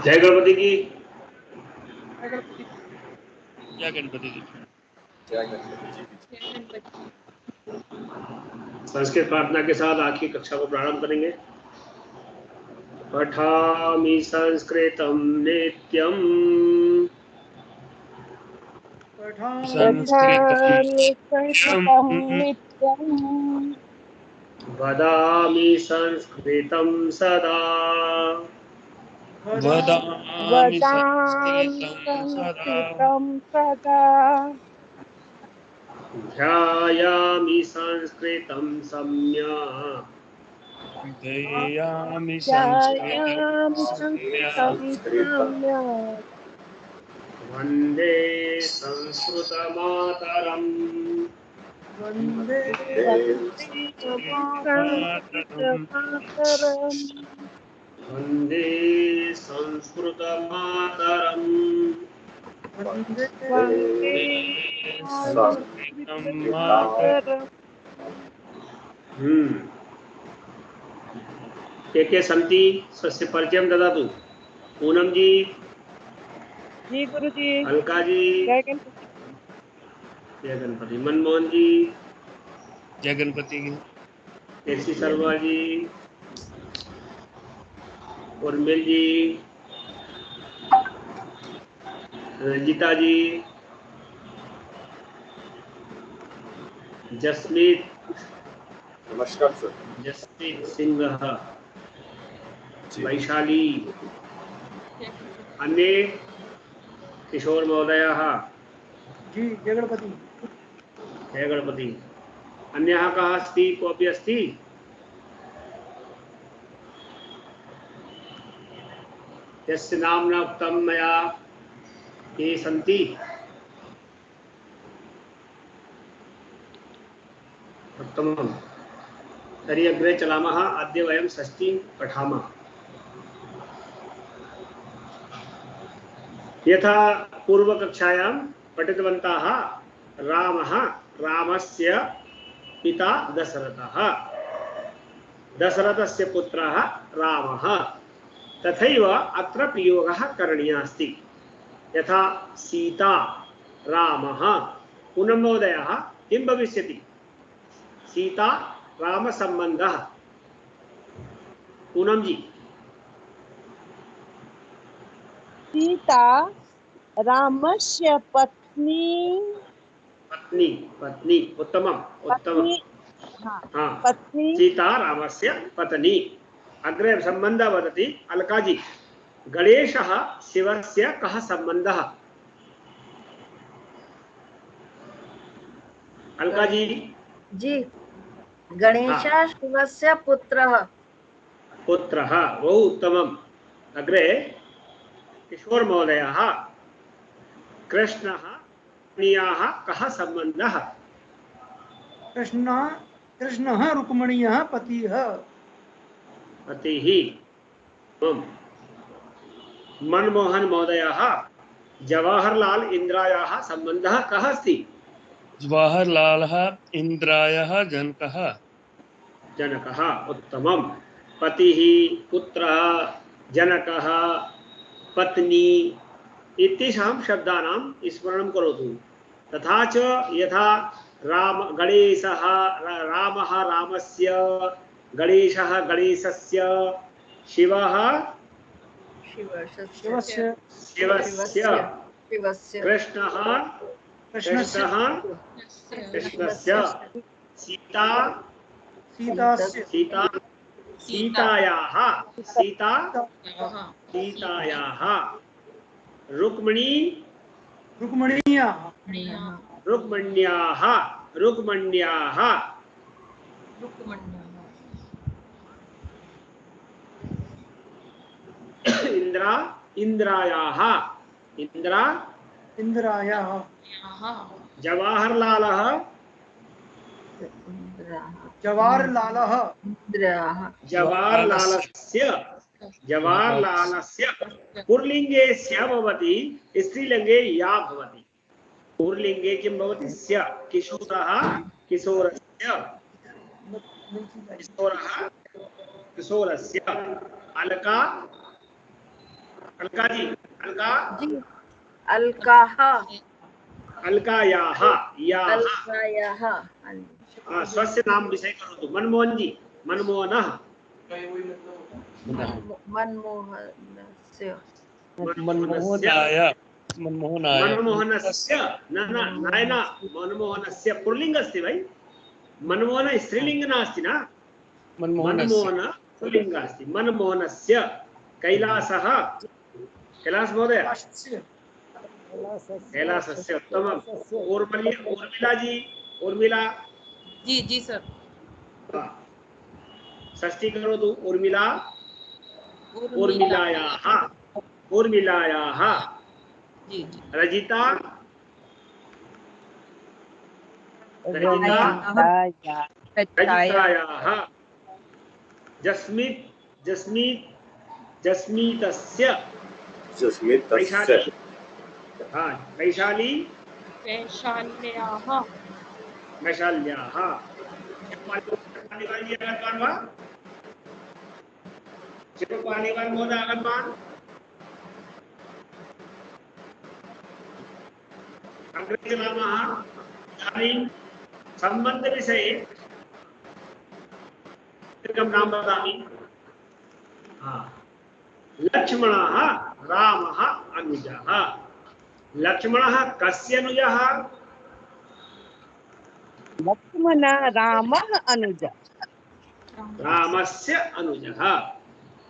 जय गणपति की। जय गणपति की। जय गणपति जी। संस्कृत प्रार्थना के साथ आज की कक्षा को प्रारंभ करेंगे। पठामि संस्कृतं नित्यम् वदामि संस्कृतं सदा वदामि संस्कृतं सदा ध्यायामि संस्कृतं सम्यक् ध्यायामि संस्कृतं सम्यक् वन्दे संस्कृतमातरम् वन्दे संस्कृतमातरम् वन्दे संस्कृतमातरम् वन्दे संस्कृतमातरम्। के सन्ति स्वस्य परिचयं ददातु। पूनम जी, जी गुरु जी। अलका जी, जय गणपति। जय गणपति। मनमोहन जी, जय गणपति की। केसी शर्मा जी, उर्मिल जी, रंजिता जी, जसमीत, नमस्कार सर। जसमीत सिंह, वैशाली, अन्य किशोर महोदयः। जी जय गणपति। जय गणपति। अन्यः कः अस्ति? कोऽपि अस्ति? यस्य नाम न उक्तं मया ये सन्ति? उत्तमम्। तर्हि अग्रे चलामः। अद्य वयं षष्ठीं पठामः। यथा पूर्वकक्षायां पठितवन्तः, रामः रामस्य पिता दशरथः, दशरथस्य पुत्रः रामः। तथैव अत्र प्रयोगः करणीयः अस्ति। यथा सीता रामः, पूनम महोदयः किं भविष्यति? सीता राम संबंधः। पूनम जी। सीता रामस्य पत्नी। पत्नी, पत्नी, उत्तमम्, उत्तमम्। हाँ, पत्नी सीता रामस्य पत्नी। अग्रे संबंधः वदति अलका जी। गणेशः शिवस्य कः संबंधः? अलका जी। जी, गणेशः शिवस्य पुत्रः। पुत्रः, बहु उत्तमम्। अग्रे किशोर महोदयः। कृष्णः रुक्मिण्याः कः सम्बन्धः? कृष्णः रुक्मिण्याः पतिः। पतिः। मनमोहन महोदयः, जवाहरलाल इंदिरायाः सम्बन्धः कः अस्ति? जवाहरलालः इन्द्रायः जनकः। जनकः, उत्तमम्। पतिः, पुत्रः, जनकः, पत्नी इत्येषां शब्दानां स्मरणं करोतु। तथा च यथा गणेशः रामः रामस्य, गणेशः गणेशस्य, शिवः शिवस्य, कृष्णः कृष्णस्य, सीता सीतायाः, रुक्मण्याः, इंद्रायाः, जवाहरलालस्य पुर्लिंगे स्य भवति, स्त्रीलिंगे या भवति। पुर्लिंगे किं भवति? स्य। किशोरः किशोरस्य, किशोरः किशोरस्य, अलका अलका जी, अलका, जी अलकाः अलकायाः, याः। अलकायाः हाँ जी स्वस्य नाम विषय करोतु। मनमोहन जी, मनमोहनः, मनमोहनस्य मनमोहनाय मनमोहनाय मनमोहनस्य, न न नायना, मनमोहनस्य पुल्लिङ्ग अस्ति भाई, मनमोहन स्त्रीलिङ्ग नास्ति न, मनमोहनस्य मनमोहन पुल्लिङ्ग अस्ति। मनमोहनस्य, कैलासः, कैलास महोदय, कैलासस्य, उत्तमम्। उर्मिला जी, उर्मिला, जी जी सर। षष्ठी करोतु। उर्मिला, उर्मिलायाः, उर्मिलायाः। जी जी रजिता, रजिता, रजितायाः। जस्मित, जस्मित, जस्मीतस्य, वैशाली, हाँ वैशाली, वैशाल्याः वैशाल्याः। शिवपालीवाल महोदय आगतवान्। अग्रे जनामः। इदानीं सम्बन्धविषये एकं नाम वदामि। लक्ष्मणः रामः अनुजः। लक्ष्मणः कस्य अनुजः? लक्ष्मण रामः अनुज। रामस्य अनुजः।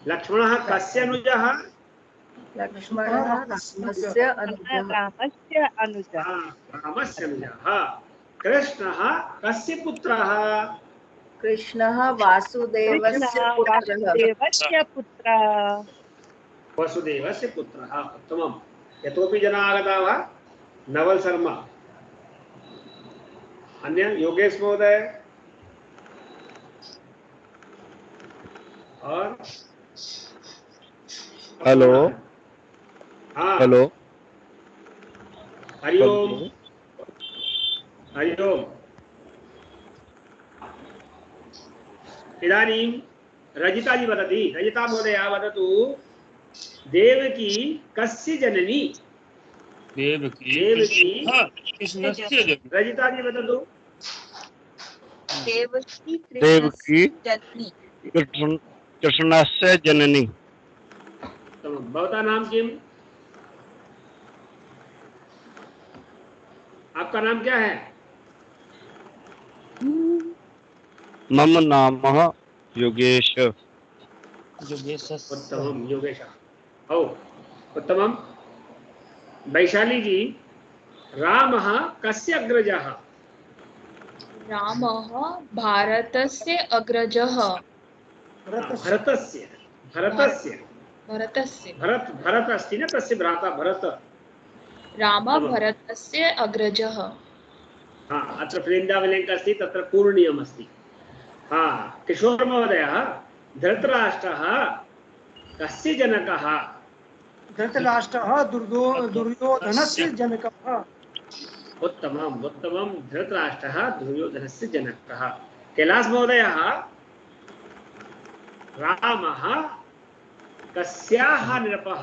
लक्ष्मणः कस्य अनुजः? लक्ष्मणः रामस्य अनुजः रामस्य अनुज। रामस्य अनुजः। कृष्णः कस्य पुत्रः? कृष्णः वासुदेवस्य पुत्रः वासुदेवस्य पुत्रः। वसुदेवस्य पुत्रः। उत्तमम्। यतोपि जनाः आगताः वा? नवल शर्मा, अन्य योगेश महोदय और हेलो हाँ हेलो हरि ओम, हरि ओम। इदानीं रजिता जी वदति। रजिता महोदया वदतु, देवकी कस्य जननी? देवकी देवकी कृष्णस्य जननी। रजिता जी वदतु। देवकी देवकी जननी कृष्णस्य जननी। भवता नाम किम? आपका नाम क्या है? मम नाम योगेश। उत्तमम योगेश। ओ उत्तमम। वैशाली जी, रामः कस्य अग्रजः? रामः भारतस्य अग्रजः। भरतस्य, भरतस्य, भरतस्य भरत अस्ति न, तस्य भ्राता भरत। रामः भरतस्य अग्रजः। हाँ, अत्र प्रेन्दावलेङ्क अस्ति, तत्र पूर्णीयम् अस्ति। हाँ, किशोर महोदयः, धृतराष्ट्रः कस्य जनकः? धृतराष्ट्रः दुर्योधनस्य जनकः। उत्तमम्, उत्तमं। धृतराष्ट्रः दुर्योधनस्य जनकः। कैलास महोदयः, रामः कस्याः नृपः?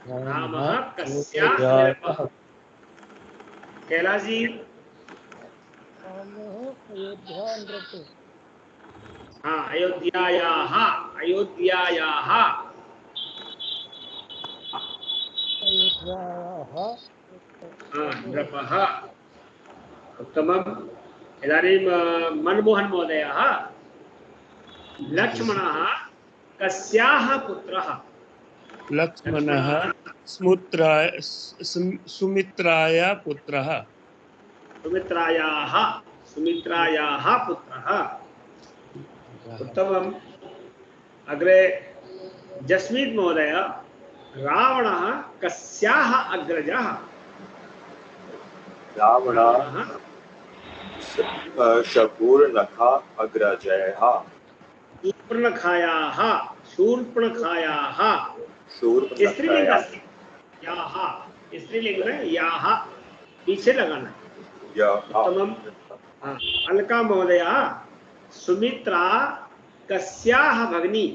रामः कस्याः नृपः? कैलास जी, हाँ, अयोध्यायाः, अयोध्यायाः नृपः। उत्तमम्। इदानीं मनमोहन महोदयः, लक्ष्मणः कस्याः पुत्रः? लक्ष्मणः सुमित्राय पुत्रः। सुमित्रायाः, सुमित्रायाः पुत्रः। उत्तमम्। अग्रे जस्मीत महोदय, रावणः कस्याः अग्रजः? रावणः शूर्पणखा अग्रजः। शूर्पणखायाः, शूर्पणखायाः। स्त्रीलिंग अस्ति, याः। स्त्रीलिंग में याः पीछे लगाना। उत्तमम्। अलका महोदया, सुमित्रा कस्याः भगिनी?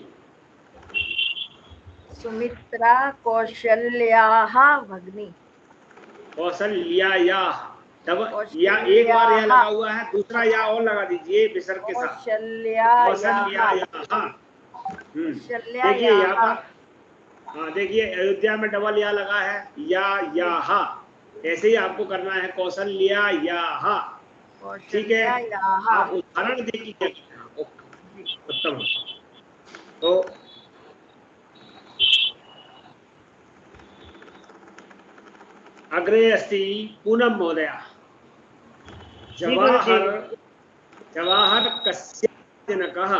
सुमित्रा कौशल्याः भगिनी। कौशल्यायाः। या एक बार यह लगा हुआ है, दूसरा या और लगा दीजिए विसर्ग के साथ। कौशल्यायाः। देखिए यहाँ पर, हाँ देखिए अयोध्या में डबल या लगा है, याह। ऐसे ही आपको करना है, कौशल्यायाः। ठीक है, आप उदाहरण देखिए। उत्तम। तो अग्रे अस्ति पूनम महोदय। जवाहर कस्य जनकः?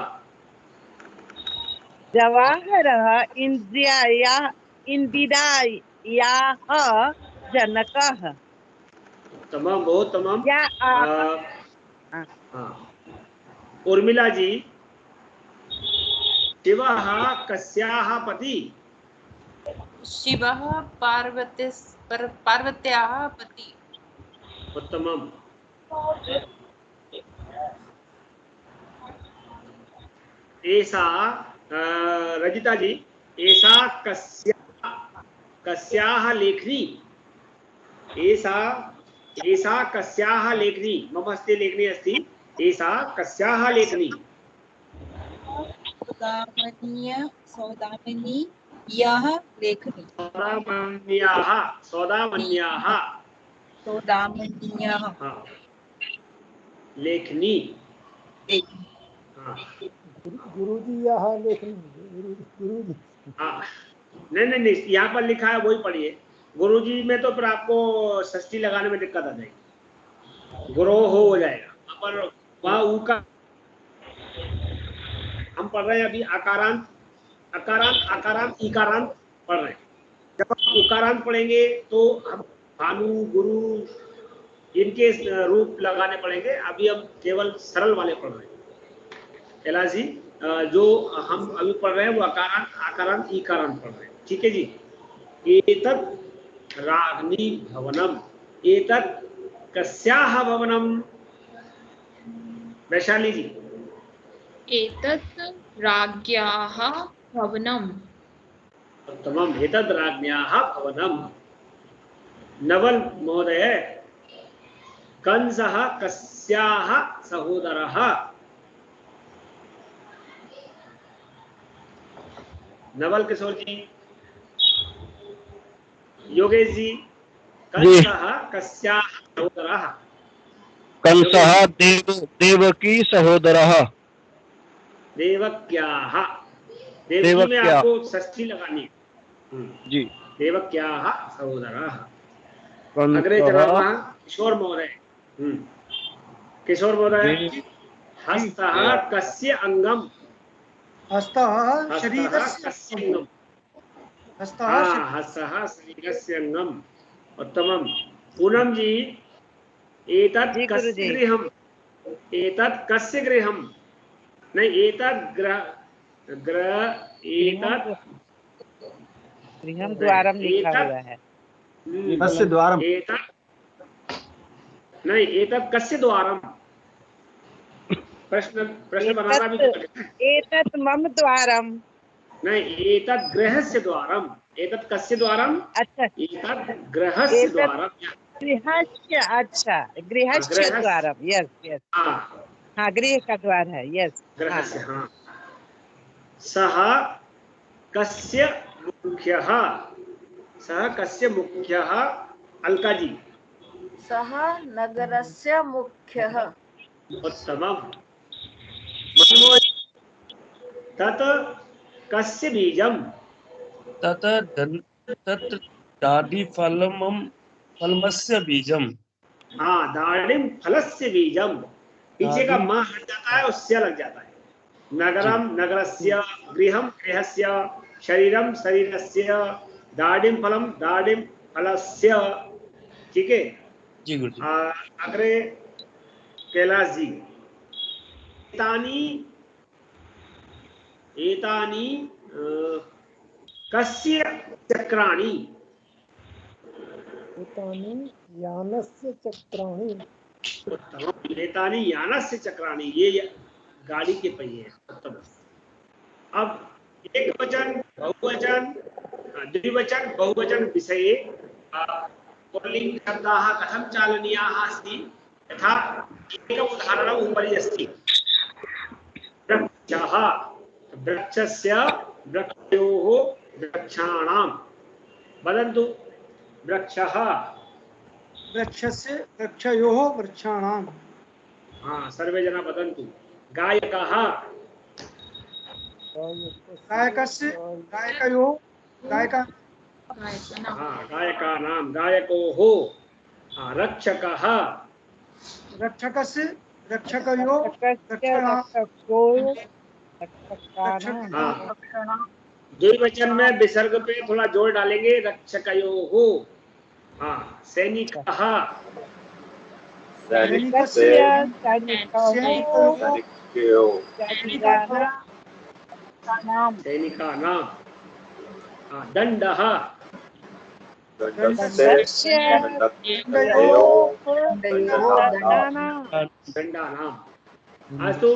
जवाहरः इंदिरायाः जनकः। तमाम, बहुत तमाम। हाँ। उर्मिला जी, शिवः कस्याः पति? शिवः पार्वत्याः पति। उत्तमम्। एषा रजिता जी, एषा कस्याः लेखनी? एषा कस्याः लेखनी? मम हस्ते लेखनी अस्ति। एषा कस्याः लेखनी? सौदामिन्याः लेखनी। सौदामन्याः लेखनी। गुरुजी यहाँ लेखनी। गुरुजी। नहीं, यहाँ पर लिखा है वही पढ़िए। गुरुजी में तो फिर आपको षष्ठी लगाने में दिक्कत आ जाएगी, गुरो हो जाएगा। पर वहाँ ऊ का हम पढ़ रहे हैं अभी आकारांत, इकारांत पढ़ रहे हैं। जब हम उकारांत पढ़ेंगे तो हम भानु, गुरु इनके रूप लगाने पड़ेंगे। अभी हम केवल सरल वाले पढ़ रहे हैं। कैलाश जी, जो हम अभी पढ़ रहे हैं वो आकारांत इकारांत पढ़ रहे हैं। ठीक है जी। एतत् राग्नी भवनम। एतत् कस्याः भवनम? वैशाली जी। एतत् राज्ञ्याः भवनम्। उत्तमम्। एतत् राज्ञ्याः भवनम्। नवल महोदय, कंसः कस्याः सहोदरः? नवल किशोर जी। योगेश जी, कंसः कस्याः सहोदरः? कंसः देवकी सहोदरः। देवक्याः। देवकी में आपको षष्ठी लगानी है जी। देवक्याः सहोदरः। अग्रे चलामः किशोर महोदय। किशोर महोदय, हस्तः कस्य अंगम? हस्तः शरीरस्य अंगम। हस्तः शरीरस्य अंगम। उत्तमम्। पूनम जी, एतत् कस्य गृहम्? एतत् कस्य गृहम्? नहीं, एतत् गृहं द्वारम लिखा हुआ है। कस्य द्वारम? नहीं, एतत् कस्य द्वारम? प्रश्न बनाना भी। एतत् मम द्वारम। नहीं, एतत् गृहस्य द्वारम। एतत् कस्य द्वारम? अच्छा, एतत् गृहस्य द्वारम। गृहस्य। अच्छा, गृहस्य द्वारम। यस। हाँ, गृह का द्वार है। यस, गृहस्य। हाँ। सः कस्य मुख्यः? सः कस्य मुख्यः? अलका जी। सः नगरस्य मुख्यः। उत्तमम्। तत् कस्य बीजम्? तत् दाडिफलमस्य बीजम्। हाँ, दाडिम फलस्य बीजम। पीछे का माँ हट जाता है, उससे लग जाता है। नगरम नगरस्य, गृहम गृहस्य, शरीरम शरीरस्य, दाडिम फलस्य। ठीक है जी गुरुजी। अग्रे कैलाश जी। एतानी कस्य चक्राणि? एतानि यानस्य चक्राणि। एतानि यानस्य चक्राणि। ये गाड़ी के पहिए हैं। अब एक वचन बहुवचन द्विवचन बहुवचन विषये पुल्लिंग शब्दाः कथं चालनीयाः अस्ति यथा एकम् उदाहरणम् उपरि अस्ति। वृक्षः, वृक्षस्य वृक्षयोः वृक्षाणां वदन्तु। वृक्षः वृक्षस्य वृक्षयोः वृक्षाणां। हाँ सर्वे जना वदन्तु। गायकः गायकस्य गायकयोः गायका हाँ गायकानां गायकोः। हाँ रक्षकः रक्षकस्य रक्षकयोः रक्षकस्य रक्षकानां। हाँ द्विवचन में विसर्ग पे थोड़ा जोर डालेंगे। रक्षकयोः। हाँ सैनिकः रक्षकस्य सैनिकानां। सैनिकानां। हाँ दण्डः दण्डानाम्। अस्तु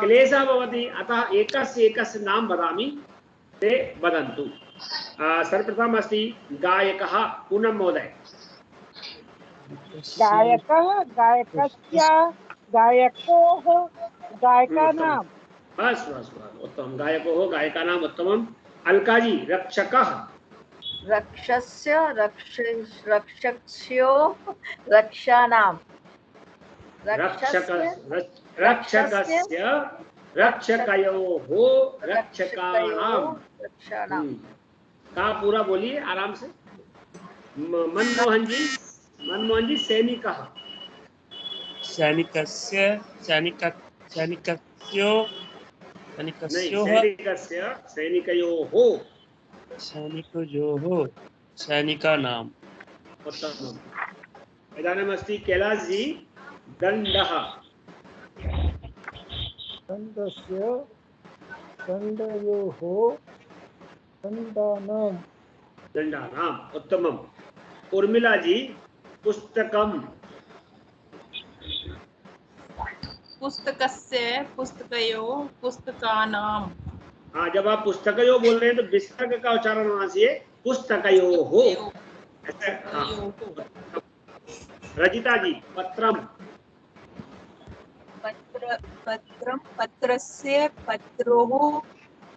क्लेशः भवति अतः एकस्य एकस्य नाम वदामि ते वदन्तु। सर्वप्रथमम् अस्ति गायकः। पूनम महोदय। गायकः गायकस्य गायकोः गायकानां। बस बस बस उत्तम। गायकोः गायकानाम् उत्तमम्। अलका जी रक्षकः रक्षस्य रक्षक्ष्यो रक्षाणां। रक्षकस्य रक्षकयोः रक्षकाणां। रक्षाणां। का पूरा बोलिए आराम से। मनमोहन जी सैनिकः। सैनिकस्य सैनिकस्यो सैनिकयोः सैनिकयोः सैनिकानाम्। उत्तमम्। इदानीमस्ति कैलाश जी दण्डः। दण्डस्य दण्डयोः दण्डानां। दण्डानाम् उत्तमम्। उर्मिला जी पुस्तकम्। पुस्तकस्य पुस्तकयोः पुस्तकानां। हाँ जब आप पुस्तकयोः बोल रहे हैं तो विसर्ग का उच्चारण होना चाहिए पुस्तकयोः। हाँ। रजिता जी पत्रम। पत्रं पत्रस्य पत्रोः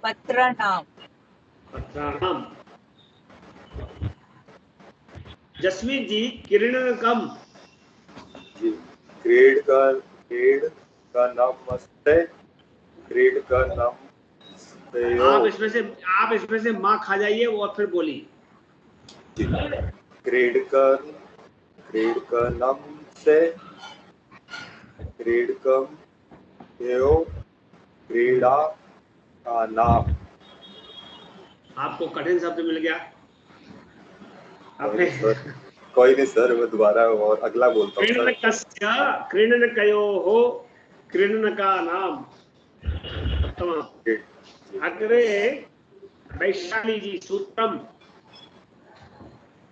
पत्राणां। पत्राणाम। जसमीत जी किरणकम। ग्रेड का नाम मस्ते। ग्रेड का नाम आप इसमें से माँ खा जाइए और फिर बोलिए। ग्रेड का नाम से ग्रेड कम क्रीड़ा का नाम। आपको कठिन शब्द मिल गया। आपने कोई नहीं सर मैं दोबारा और अगला बोलता हूँ। क्रीडनकयोः क्रीडनकानाम्। अग्रे वैशाली जी सूत्रम।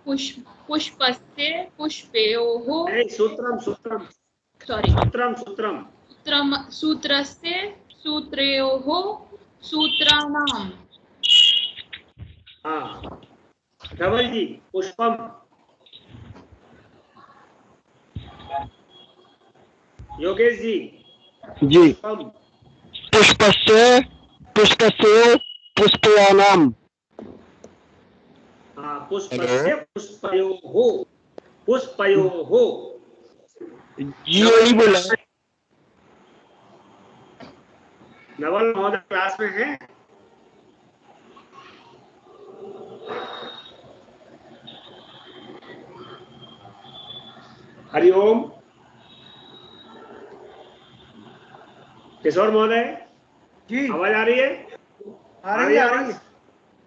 पुष्पस्य पुष्पयोः। सूत्रम सूत्रस्य सूत्रयोः सूत्राणां। हाँ धवल जी पुष्पम। योगेश जी पुष्पम। पुष्पस्य पुष्पयानां। हाँ पुष्पस्य पुष्पयोः। यही बोला। नवल महोदय क्लास में है। हरिओम। किशोर महोदय जी आवाज आ रही है? आ रही है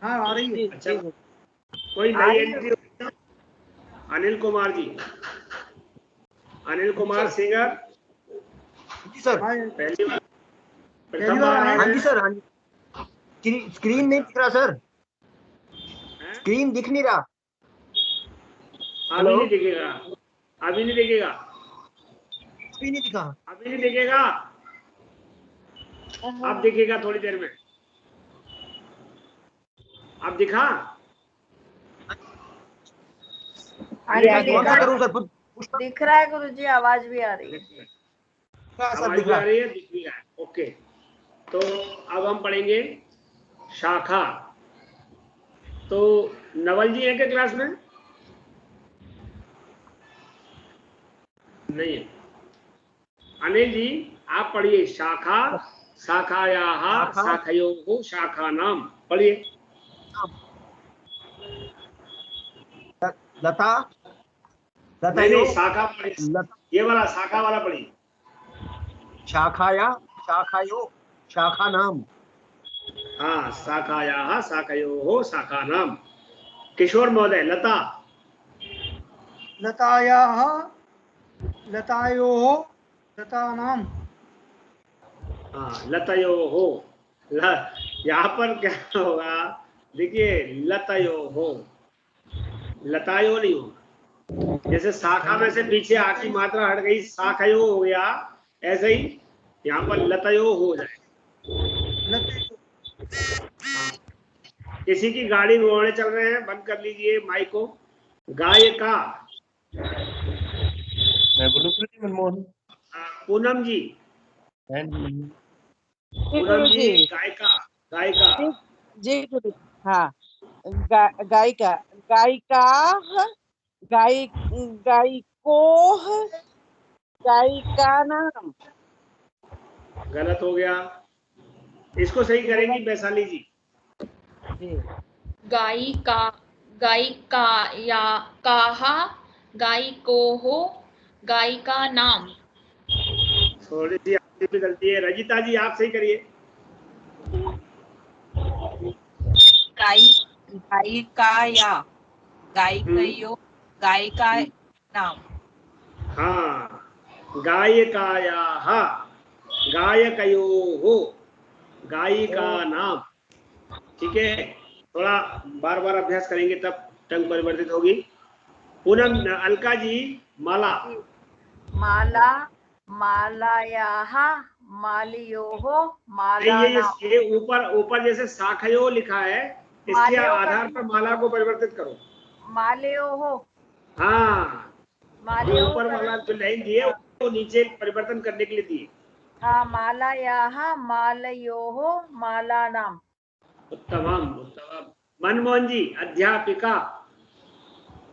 हाँ आ रही है। अच्छा कोई नई एंट्री? अनिल कुमार जी। अनिल कुमार सिंगर। जी सर। पहली बार हाँ जी सर। हाँ जी स्क्रीन नहीं दिख रहा सर। स्क्रीन दिख नहीं रहा। अभी नहीं दिखेगा। अभी नहीं दिखेगा। अभी नहीं दिखा। अभी नहीं दिखेगा। अब दिखेगा थोड़ी देर में। अब दिखा? हाँ दिख रहा जी, है। कौन सा करूं सर? पुष्प दिख रहा है गुरुजी, आवाज भी आ रही है। सर आवाज दिख भी आ रहा है। रही है, दिख भी रहा है। ओके, तो अब हम पढ़ेंगे शाखा। तो नवल जी है क्या क्लास में? नहीं है। अनिल जी आप पढ़िए शाखा, शाखायाः शाखा। शाखयोः शाखा नाम पढ़िए। लता, नहीं लतायो, नहीं, शाखा पढ़िए, लता, ये वाला शाखा वाला पढ़िए। शाखाया, शाखायो, शाखा नाम। हाँ, शाखायाः शाखयोः शाखा नाम। किशोर महोदय, लता। लतायाः लतायोः लतानां। हाँ, लतयोः। यहाँ पर क्या होगा, देखिए लतयोः, लतायो नहीं होगा। जैसे शाखा में से पीछे आ की मात्रा हट गई, शाखयो हो गया, ऐसे ही यहाँ पर लतयो हो जाए। किसी की गाड़ी रोड़े चल रहे हैं, बंद कर लीजिए माइक को। गायिका, मैं बोलूँ गुरुजी मनमोहन? पूनम जी, जी पूनम गुरु जी, जी। गायिका, गायिका। जी जी गुरु। हाँ, गायिका, गायिका, गायिकोह, गायिका नाम। गलत हो गया, इसको सही करेंगी वैशाली जी। जी, गायिका, गायिकायाः गायिकोः गायिका नाम। थोड़ी सी आपकी भी गलती है। रजिता जी आप सही करिए। गायिकाया, गायिकयो, गायिका नाम। हाँ, गायिकायाः गायकयोः गायिका नाम। ठीक है, थोड़ा बार बार अभ्यास करेंगे तब टंग परिवर्तित होगी। पूनम, अलका जी, माला। माला, मालायाः मालियोः माला नाम। ये ऊपर ऊपर जैसे शाखयो लिखा है, इसके मालियों का आधार पर माला को परिवर्तित करो। मालयोः, हाँ, जो मालयोः ऊपर वाला जो लाइन दी है वो नीचे परिवर्तन करने के लिए दी है। हाँ, मालायाः मालयोः माला नाम। उत्तमम उत्तमम। मनमोहन जी, अध्यापिका।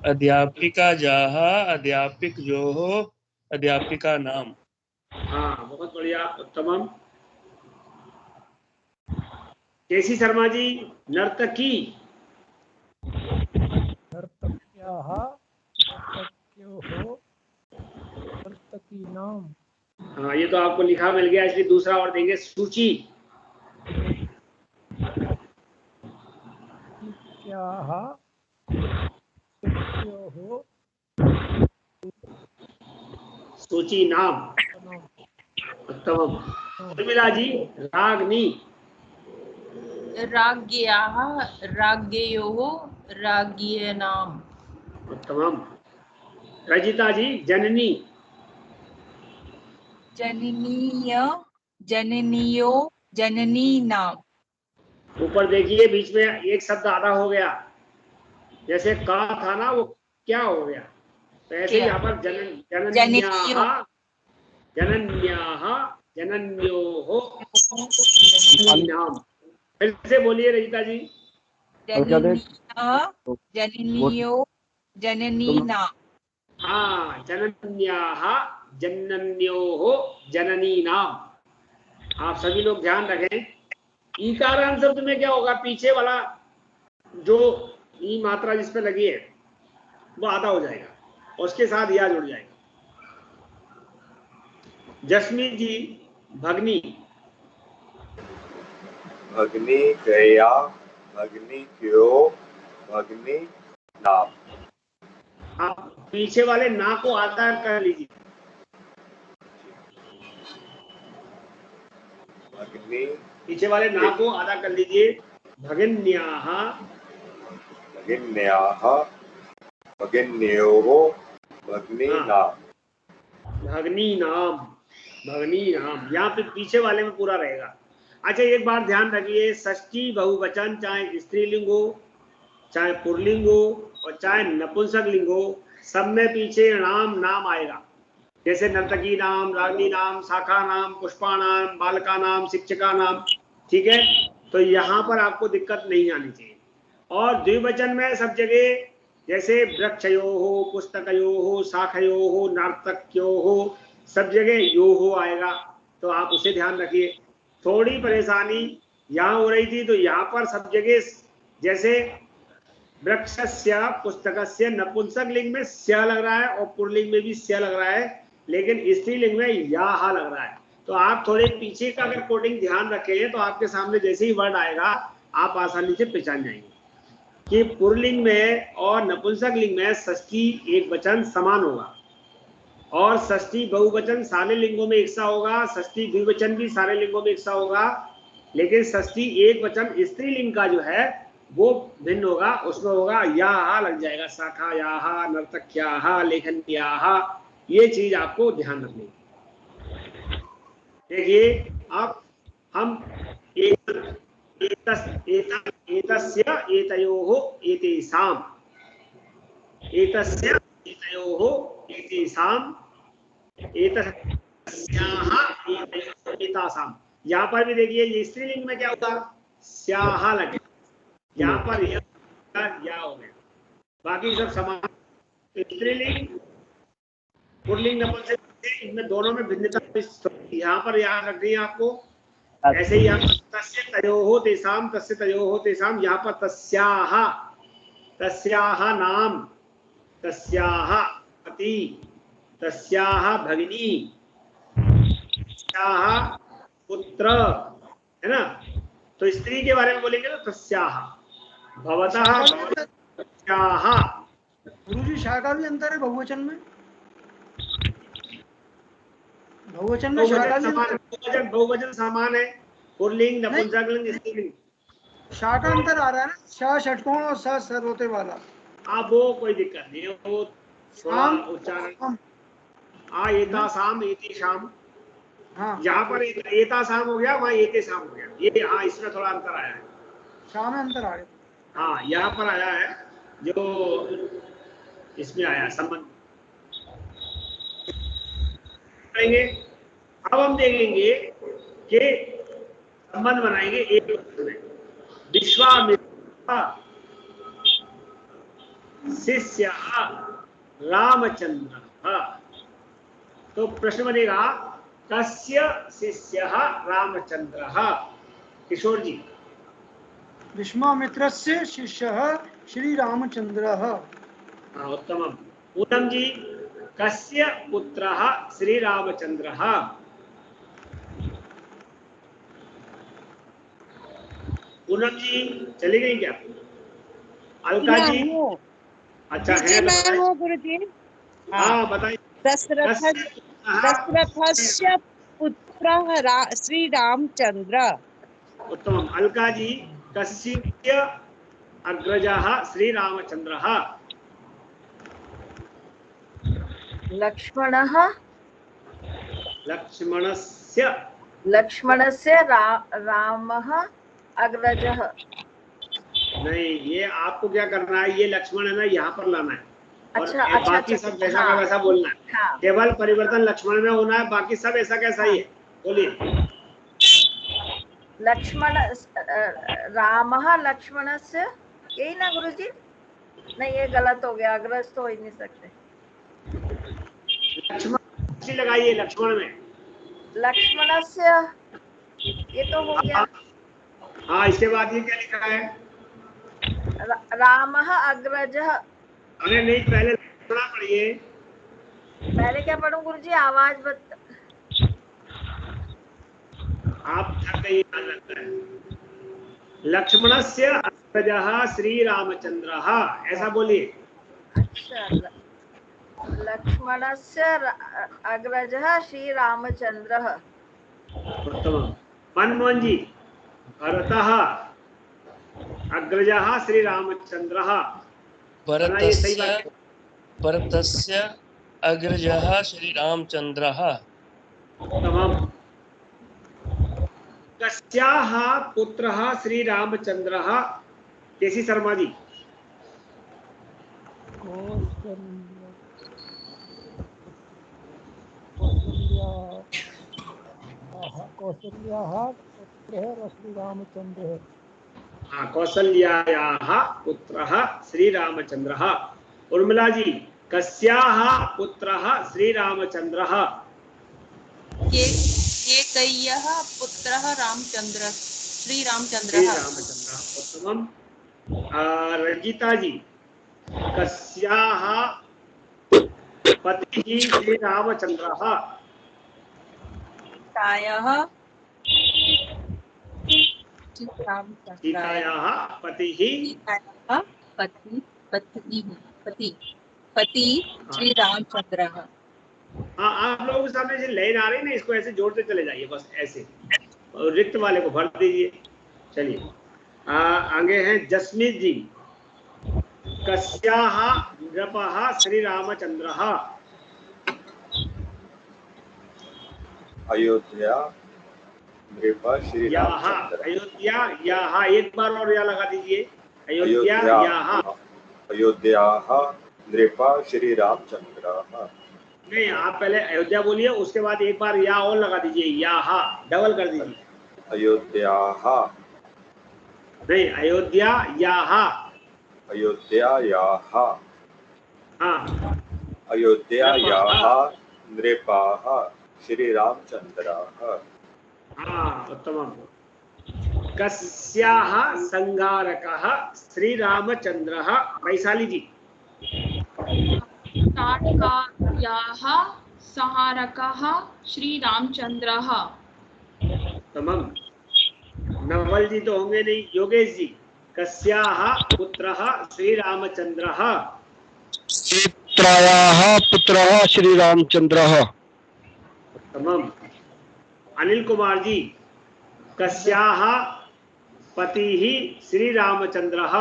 अध्यापिका जाः अध्यापिकयोः अध्यापिका नाम। हाँ, बहुत बढ़िया, उत्तमम। केसी शर्मा जी, नर्तकी। नर्तक्याः नर्तक्योः नर्तकीनां। हाँ, ये तो आपको लिखा मिल गया, इसलिए दूसरा और देंगे, सूची। नर्तक्याः नर्तक्योः सूची नाम, नाम। उत्तमम। उर्मिला जी, रागनी। राज्ञ्याः राज्ञयोः राज्ञे नाम। उत्तमम। रजिता जी, जननी। जननीय, जननियो, जननी नाम। ऊपर देखिए बीच में एक शब्द आधा हो गया, जैसे का था ना वो क्या हो गया, तो ऐसे ही यहाँ पर जनन्याः जनन्याः जनन्योः नाम। फिर से बोलिए रजिता जी। जननीय, जननियो, जननी नाम। हाँ, जनन्याः जनन्योः जननी नाम। आप सभी लोग ध्यान रखें, ईकारांत शब्द में क्या होगा, पीछे वाला जो ई मात्रा जिस पे लगी है वो आधा हो जाएगा और उसके साथ या जुड़ जाएगा। जस्मी जी, भगनी। भगनी गया, भगनी क्यों, भगनी नाम। आप पीछे वाले ना को आधा कर लीजिए। भगनी, पीछे वाले ना को आधा कर लीजिए। भगिन्याः, भगिन्याः, भगिन्योः, भगनी नाम। भगनी नाम, भगनी नाम। यहाँ पे पीछे वाले में पूरा रहेगा। अच्छा एक बात ध्यान रखिए, षष्ठी बहुवचन चाहे स्त्रीलिंग हो, चाहे पुल्लिंग हो और चाहे नपुंसक लिंग हो, सब में पीछे नाम आएगा। जैसे नर्तकी नाम, रागी नाम, शाखा नाम, पुष्पा नाम, बालका नाम, शिक्षिका नाम, ठीक है। तो यहाँ पर आपको दिक्कत नहीं आनी चाहिए। और द्विवचन में सब जगह जैसे वृक्षयो हो, पुस्तकयो हो, शाखयो हो, नर्तक्यो हो, सब जगह यो हो आएगा, तो आप उसे ध्यान रखिए। थोड़ी परेशानी यहाँ हो रही थी, तो यहाँ पर सब जगह जैसे वृक्षस्य पुस्तकस्य नपुंसक लिंग में स्य लग रहा है और पुल्लिंग में भी स्य लग रहा है, लेकिन स्त्रीलिंग में याहा लग रहा है। तो आप थोड़े पीछे का अगर कोडिंग ध्यान रखें तो आपके सामने जैसे ही वर्ड आएगा आप आसानी से पहचान जाएंगे कि पुल्लिंग में और नपुंसक लिंग में षष्ठी एक वचन समान होगा और षष्ठी बहुवचन सारे लिंगों में एक सा होगा, षष्ठी द्विवचन भी सारे लिंगों में एक सा होगा, लेकिन षष्ठी एक वचन स्त्रीलिंग का जो है वो भिन्न होगा। उसमें होगा याहा लग जाएगा, शाखा याहा, नर्तक्याहा, लेखन याहा, ये चीज आपको ध्यान रखनी। देखिए अब हम एतस्य एतयोः एतेषाम, एतस्य एतयोः एतेषाम, एतस्याः एतासाम। यहाँ पर भी देखिए ये स्त्रीलिंग में क्या होगा, स्याहा लगे, यहाँ पर या हो गया, बाकी सब समान। स्त्रीलिंग पुल्लिंग नपुंसक इनमें दोनों में भिन्नता यहाँ पर याद रखनी है आपको। ऐसे ही यहाँ पर तस्य तयोः तेषाम, तस्य तयोः तेषाम, यहाँ पर तस्याः, तस्याः नाम, तस्याः पति, तस्याः भगिनी, तस्याः पुत्र, है ना। तो स्त्री के बारे में बोलेंगे तो तस्याः, भवतः, तस्याः। गुरुजी शाखा भी अंतर है बहुवचन में? बहुवचन में शाखा भी बहुवचन समान है, पुल्लिंग नपुंसक लिंग स्त्रीलिंग। शाखा अंतर आ रहा है ना, श षटकोण और स सर्वोते वाला। आप वो कोई दिक्कत नहीं है, वो शाम उच्चारण एतासाम एतेषाम, हाँ यहाँ पर एतासाम हो गया, वहाँ एतेषाम हो गया, ये हाँ इसमें थोड़ा अंतर आया है। शाम में अंतर आ गया, हाँ यहाँ पर आया है जो इसमें आया संबंध करेंगे। अब हम देख लेंगे कि संबंध बनाएंगे एक में। विश्वामित्र शिष्य रामचंद्र, तो प्रश्न बनेगा कस्य शिष्य रामचंद्र। किशोर जी। विश्वामित्रस्य शिष्यः श्री रामचंद्रः। उत्तमम्। पूनम जी, कस्य पुत्रः श्री रामचंद्रः। पूनम जी चली गई क्या? अलका जी। अच्छा है, मैं हूँ गुरुजी। हाँ बताइए। दशरथस्य पुत्रः श्री रामचंद्र। उत्तमम्। अलका जी, कस्य अग्रजः श्री रामचंद्रः। लक्ष्मणः, लक्ष्मणस्य रामः अग्रजः। नहीं, ये आपको क्या करना है, ये लक्ष्मण है ना यहाँ पर लाना है। अच्छा, और बाकी सब वैसा का वैसा बोलना है। हाँ। केवल परिवर्तन लक्ष्मण में होना है, बाकी सब ऐसा कैसा ही है। बोलिए। लक्ष्मण रामः लक्ष्मणस्य, यही ना गुरुजी? नहीं ये गलत हो गया, अग्रज तो हो ही नहीं सकते। लक्ष्मण लगाइए, लक्ष्मण में लक्ष्मणस्य, ये तो हो गया। हाँ, इसके बाद ये क्या लिखा है? रामः अग्रजः। अरे नहीं, पहले लक्ष्मण पढ़िए। पहले क्या पढ़ूं गुरुजी? आवाज बता। आप याद रखना है। लक्ष्मणस्य अग्रजः श्री रामचंद्रः, ऐसा बोलिए। अच्छा, लक्ष्मणस्य अग्रजः श्री रामचंद्रः। उत्तमम्। मनमोहन जी, भरतः अग्रजः श्री रामचंद्रः। भरतस्य अग्रजः श्री रामचंद्रः। उत्तमम्। कस्याः पुत्रः श्री रामचंद्रः, केसी शर्मा जी। कौसल्याः पुत्रः श्रीरामचंद्रः। हाँ, कौसल्यायाः पुत्रः श्री रामचंद्रः। उर्मिला जी, कस्याः पुत्रः श्री रामचंद्रः। केकय्यः पुत्रः रामचंद्र श्री रामचंद्रः। उत्तमम्। रंजीता जी, कस्याः पतिः श्री रामचंद्रः। सीतायाः पतिः पति श्री रामचंद्र। हाँ, आप लोगों के सामने जो लाइन आ रही है ना, इसको ऐसे जोड़ते चले जाइए, बस ऐसे, और रिक्त वाले को भर दीजिए। चलिए आगे हैं जसमीत जी। कस्याः नृपः श्री रामचंद्रः। अयोध्या नृप श्री रामचंद्र। अयोध्या यहाँ एक बार और या लगा दीजिए। अयोध्या यहाँ। अयोध्या नृप श्री रामचंद्र। नहीं, आप पहले अयोध्या बोलिए, उसके बाद एक बार या और लगा दीजिए, यहाँ डबल कर दीजिए। अयोध्या नहीं, अयोध्या यहाँ। अयोध्या यहाँ। हाँ, अयोध्या यहाँ नृपाः श्री रामचंद्रः। हाँ, उत्तमम्। कस्याः संगारकः श्री रामचंद्रः। वैशाली जी। ताटकायाः संहारकः श्री रामचंद्रः। उत्तमम्। नवल जी तो होंगे नहीं। योगेश जी, कस्याः पुत्रः श्री रामचंद्रः। सीतायाः पुत्रः श्री रामचंद्रः। उत्तमम्। अनिल कुमार जी, कस्याः पतिः श्री रामचंद्रः।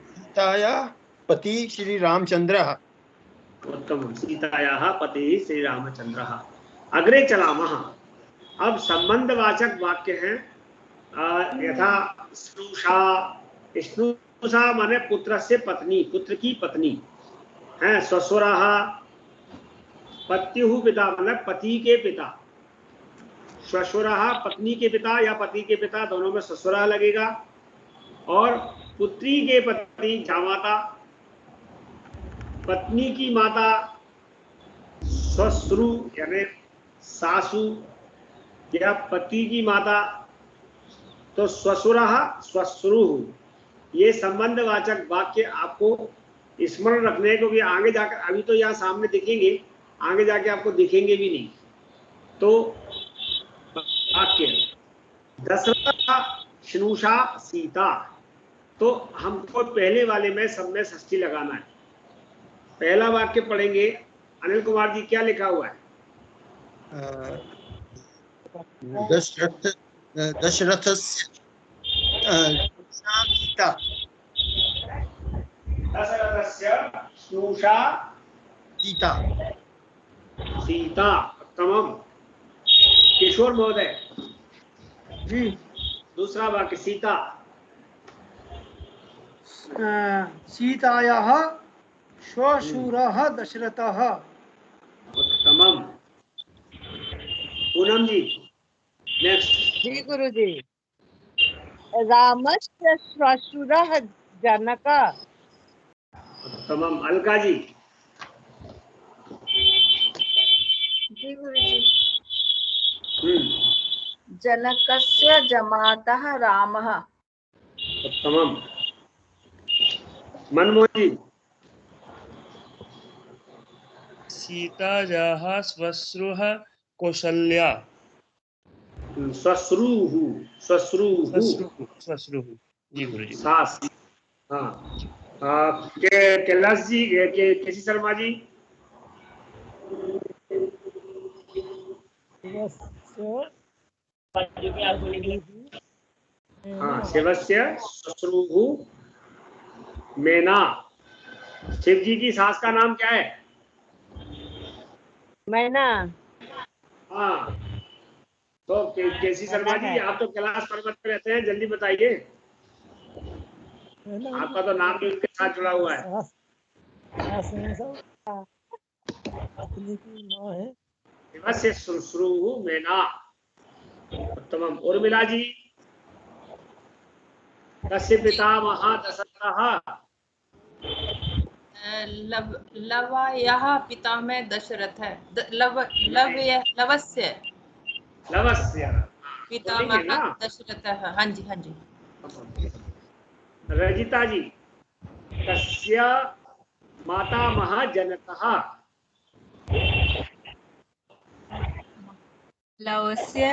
सीतायाः पति श्री रामचंद्रः। उत्तमम्। सीतायाः पतिः श्री रामचंद्रः। अग्रे चलामः। अब संबंधवाचक वाक्य हैं। यथा स्नुषा। स्नुषा माने पुत्र से पत्नी, पुत्र की पत्नी है। ससुरः, पत्युः पिता मतलब पति के पिता। ससुरः पत्नी के पिता या पति के पिता, दोनों में ससुरः लगेगा। और पुत्री के पति जामाता, पत्नी की माता ससुरु यानी सासू, या पति की माता तो स्वसुरः स्वश्रुः। ये संबंधवाचक वाक्य आपको स्मरण रखने हैं, क्योंकि आगे जाकर, अभी तो यहाँ सामने दिखेंगे, आगे जाके आपको दिखेंगे भी नहीं। तो वाक्य दशरथ स्नुषा सीता, तो हमको पहले वाले में सब में षष्ठी लगाना है। पहला वाक्य पढ़ेंगे। अनिल कुमार जी, क्या लिखा हुआ है? दशरथस्य सीता। दशरथस्य स्नुषा सीता। सीता। उत्तमम्। किशोर महोदय जी। दूसरा वाक्य सीता। सीतायाः श्वशुरः दशरथः। उत्तमम्। पूनम जी नेक्स्ट। जी गुरुजी। रामस्य श्वशुरः जनकः। उत्तमम्। अलका जी। जी गुरुजी। जनकस्य जमातः रामः। उत्तमम्। मनमोहन जी। सीतायाः श्वश्रुः कौसल्या। श्वश्रुः। जी गुरुजी। सास। हाँ। कैलाश जी, केसी शर्मा जी। हाँ, शिवस्य श्वश्रुः मेना। शिव जी की सास का नाम क्या है? मैना। हाँ, तो केसी शर्मा जी, आप तो कैलाश पर्वत पे रहते हैं, जल्दी बताइए, आपका तो नाम भी उनके साथ जुड़ा हुआ है। दिवस्य शुश्रू मेना। उत्तमम। उर्मिला जी, कस्य पितामह दशरथः? लवयः पितामह दशरथ है। लवस्य लवस्य पितामह दशरथ है। हाँ जी, हाँ जी। रजिता जी, कस्य मातामह जनकः? लवस्य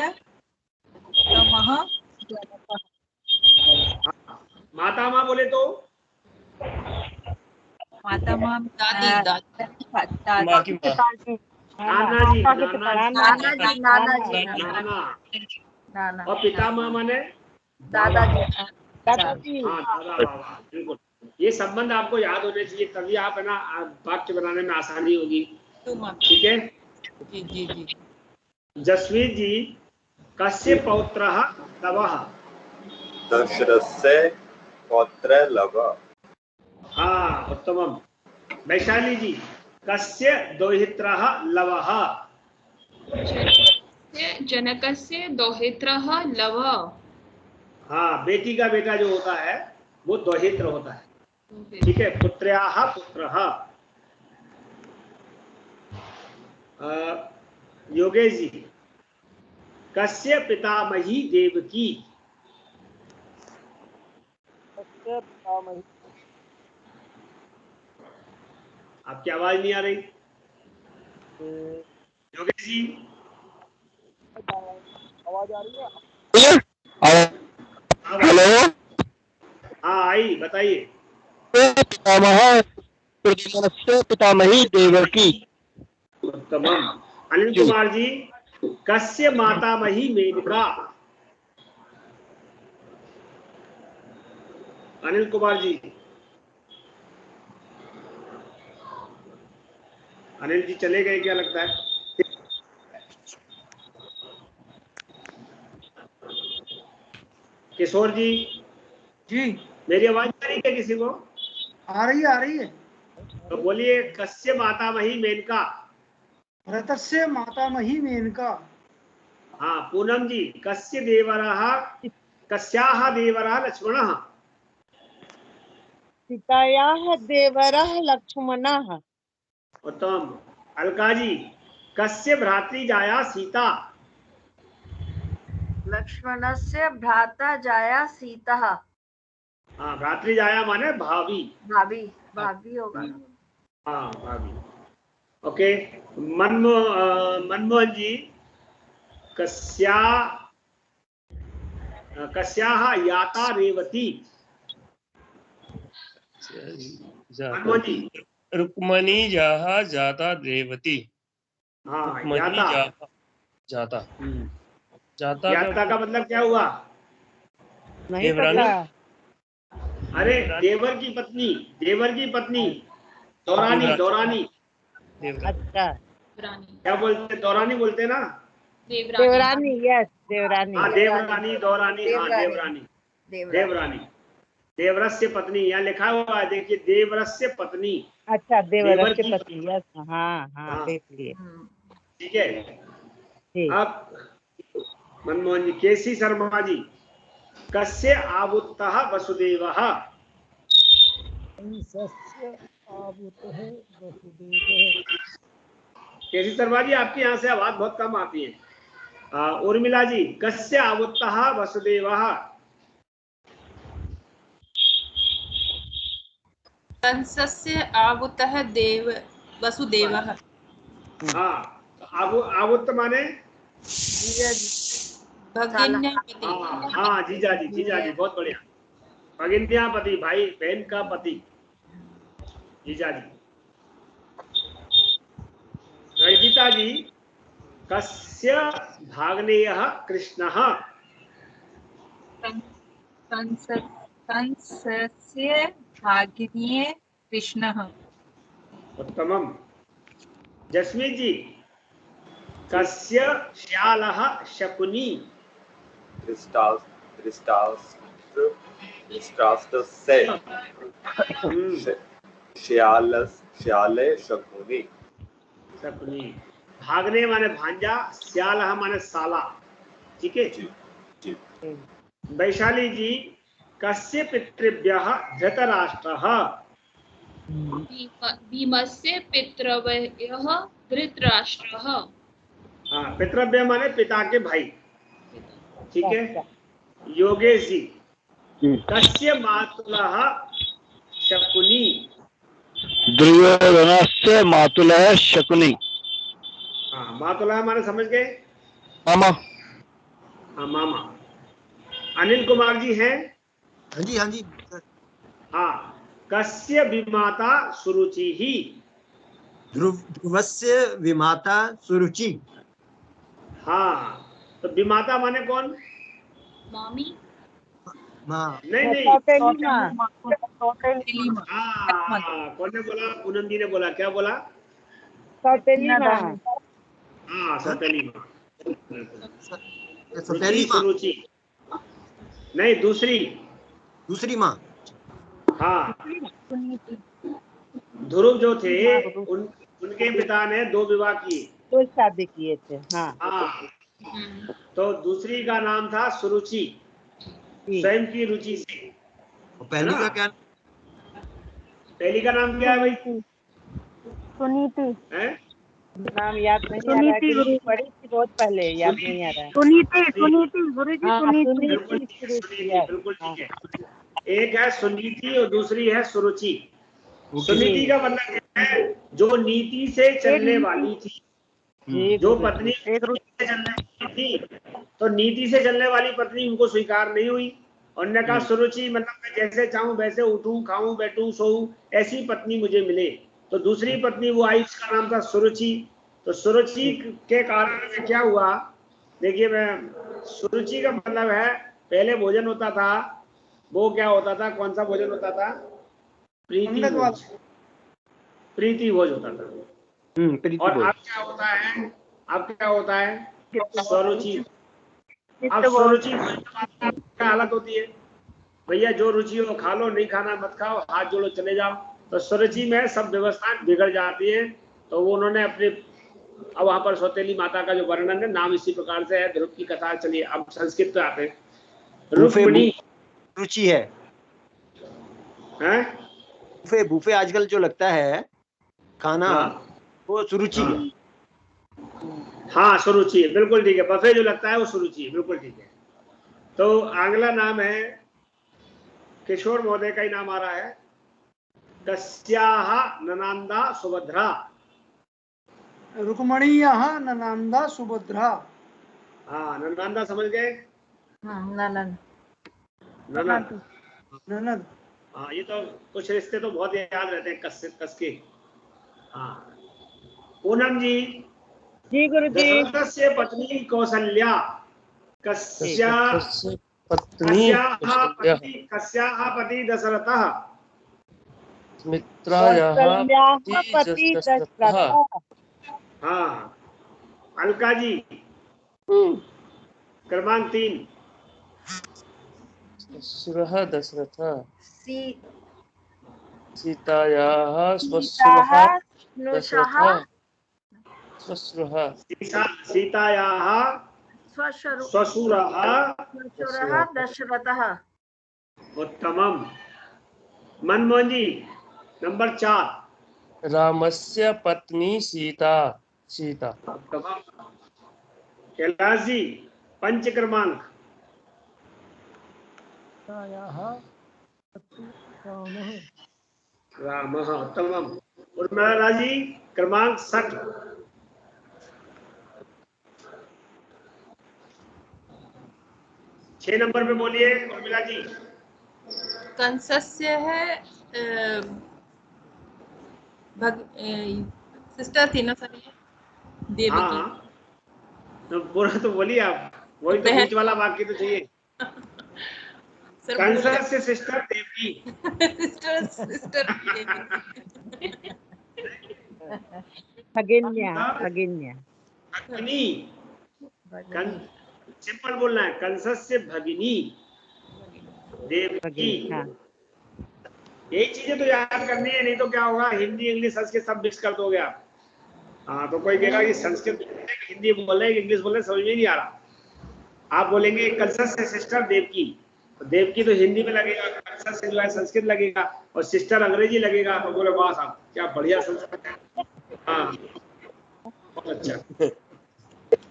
पितामह जनकः। मातामह बोले तो मातामह दादी माँ की माँ। नाना जी, नाना और पितामह माने दादाजी। हाँ, दादा बाबा, बिल्कुल। ये संबंध आपको याद होने चाहिए, तभी आप है ना वाक्य बनाने में आसानी होगी। ठीक है जी जी जी। जसवीर जी, कस्य पौत्रः लवः? दशरथस्य पौत्र लवः। हाँ, उत्तमम। वैशाली जी, कस्य दौहित्रः लवः? जनकस्य दौहित्रः लवः। हाँ, बेटी का बेटा जो होता है वो दौहित्र होता है। ठीक है। पुत्र्याः पुत्रः। योगेश जी, कस्य पितामही देवकी? आपकी आवाज नहीं आ रही योगेश जी। आवाज आ रही है? हेलो, हाँ आई, बताइए। पितामह प्रद्युम्नस्य पितामही देवकी। उत्तमम। अनिल कुमार जी, कस्य मातामही मेनका? अनिल कुमार जी, अनिल जी चले गए क्या लगता है? किशोर जी जी, मेरी आवाज आ रही है किसी को? आ रही है, आ रही है। तो बोलिए, कस्य मातामही मेनका? भरतस्य मातामही मेनका। हाँ, पूनम जी, कस्य देवरः कस्याः देवरः लक्ष्मणः? सीतायाः देवरः लक्ष्मणः। उत्तम। अलका जी, कस्य भ्रातृजाया सीता? लक्ष्मणस्य भ्राता जाया सीता। हाँ, भ्रातृजाया माने भाभी। भाभी, भाभी होगा। हाँ, भाभी। ओके। मनमोहन जी, कस्याः याता रेवती? मनमोहन जी। रुक्मणी जाहा जाता रेवती। हाँ, रुक्मणी याता। जाहा जाता। जाता याता का मतलब क्या हुआ? नहीं देवरानी। पता। अरे, देवर की पत्नी, देवर की पत्नी, दौरानी, दौरानी। अच्छा, क्या बोलते? दौरानी बोलते ना? देवरानी। यस, देवरानी। हाँ, देवरानी, दौरानी। हाँ, देवरानी, देवरानी। देवरस्य पत्नी यहाँ लिखा हुआ है, देखिए, देवरस्य पत्नी। अच्छा, देवर देवरस्य की पत्नी। यस, हाँ हाँ, देख लिए। ठीक है। अब मनमोहन जी, केसी शर्मा जी, कस्य आबुत्तः वसुदेवः? केसी शर्मा जी, आपकी यहाँ से आवाज बहुत कम आती है। उर्मिला जी, कस्य आबुत्तः वसुदेवः? कंसस्य आवुतः देव वसुदेवः। हाँ, आबुत्त माने भगिन्यापति। हाँ, जीजा जी, जीजा जी, बहुत बढ़िया। भगिन्यापति, भाई बहन का पति, जीजा जी। रजिता जी, कस्य भाग्नेयः कृष्णः? कंसस्य भागिने कृष्णः। उत्तमम। जस्मीत जी, कस्य श्यालः शकुनी दृष्टास्तस्य श्याले शकुनी। शकुनी भागने माने भांजा, श्यालः माने साला। ठीक है जी जी। वैशाली जी, कस्य पितृभ्यः धृतराष्ट्रः? भीमस्य पितृव्यः धृतराष्ट्रः। हाँ, पितृव्य माने पिता के भाई। ठीक है। योगेश जी, कस्य मातुलः शकुनी? दुर्योधनस्य मातुलः शकुनी। हाँ, मातुलः माने समझ गए? मामा। हाँ, मामा। अनिल कुमार जी हैं? हाँ जी हाँ जी। हाँ, कस्य विमाता सुरुचि ही? ध्रुवस्य विमाता सुरुचि। हाँ, तो विमाता माने कौन? मामी। माँ। नहीं नहीं, सौतेली माँ। हाँ, कौन ने बोला? पूनम जी ने बोला। क्या बोला? सौतेली माँ। हाँ, सौतेली माँ। सौतेली माँ। सुरुचि नहीं, दूसरी माँ। हाँ, ध्रुव जो थे उनके पिता ने 2 विवाह किए, 2 शादी किए थे। हाँ हाँ। तो दूसरी का नाम था सुरुचि, स्वयं की रुचि से। पहली का क्या? पहली का नाम क्या है भाई? सुनीति। हैं? नाम याद नहीं आ रहा है, पढ़ी थी बहुत पहले, याद नहीं आ रहा है। सुनीति गुरुजी सुनीति। बिल्कुल ठीक है। एक है सुनीति और दूसरी है सुरुचि। सुनीति का मतलब क्या है? जो नीति से चलने वाली थी, जो पत्नी से चलने वाली थी, तो नीति से चलने वाली पत्नी उनको स्वीकार नहीं हुई। उन्होंने कहा सुरुचि मतलब मैं जैसे चाहूं वैसे उठूं, खाऊं, बैठूं, सोऊं, ऐसी पत्नी मुझे मिले। तो दूसरी पत्नी वो आई, उसका नाम था सुरुचि। तो सुरुचि के कारण क्या हुआ? देखिए, मैं सुरुचि का मतलब है पहले भोजन होता था, वो क्या होता था? कौन सा भोजन होता था? प्रीति भोज होता था। और अब क्या होता है? स्वरुचि। अब स्वरुचि क्या हालत होती है? भैया जो रुचि हो खा लो, नहीं खाना मत खाओ, हाथ जोड़ो चले जाओ। तो स्वरुचि में सब व्यवस्थाएं बिगड़ जाती है। तो वो उन्होंने अपने, अब वहां पर सौतेली माता का जो वर्णन है, नाम इसी प्रकार से है। ध्रुव की कथा। चलिए अब संस्कृत पे आते हैं। रुक्मिणी रुचि है। बूफे आजकल जो लगता है खाना, वो सुरुचि है। हाँ, सुरुचि है, बिल्कुल ठीक है। बफे जो लगता है वो सुरुचि है, बिल्कुल ठीक है। तो अगला नाम है, किशोर महोदय का ही नाम आ रहा है, कस्याः ननांदा सुभद्रा। रुक्मणीयाः ननांदा सुभद्रा। हाँ, ननांदा समझ गए? ननद। हाँ, ये तो कुछ रिश्ते तो बहुत याद रहते हैं कस के। हाँ, पूनम जी, गुरुजी। दशरथस्य पत्नी कौसल्या कस्याः पति दशरथः। सुमित्रायाः पति दशरथः। हाँ, अलका जी, क्रमांक 3। श्वशुरः दशरथः। सीतायाः श्वशुरः सीतायाः श्वशुरः दशरथः। उत्तमम्। मनमोहन जी, नंबर 4। रामस्य पत्नी सीता। कैलाश जी, पंच क्रमांक। रामः। उत्तमम्। उर्मिला जी, क्रमांक 60। छह नंबर पे बोलिए उर्मिला जी। कंसस्य है सिस्टर थी ना सर, देवकी। तो पूरा तो बोलिए आप, वही तो बीच वाला वाक्य तो चाहिए। कंस से सिस्टर देवकी। सिस्टर खगेन्या। भगिनी, सिंपल बोलना है, कंसस्य भगिनी देवकी। यही चीजें तो याद करनी है, नहीं तो क्या होगा, हिंदी इंग्लिश संस्कृत सब मिक्स कर दोगे आप। हाँ, तो कोई कहेगा कि संस्कृत हिंदी बोल रहे इंग्लिश बोल रहे, समझ में नहीं आ रहा। आप बोलेंगे कंसस्य सिस्टर देवकी, तो देवकी तो हिंदी में लगेगा, कंसस्य जो है संस्कृत लगेगा, और सिस्टर अंग्रेजी लगेगा। तो बोले वाह साहब क्या बढ़िया संस्कृत है। हाँ बहुत अच्छा।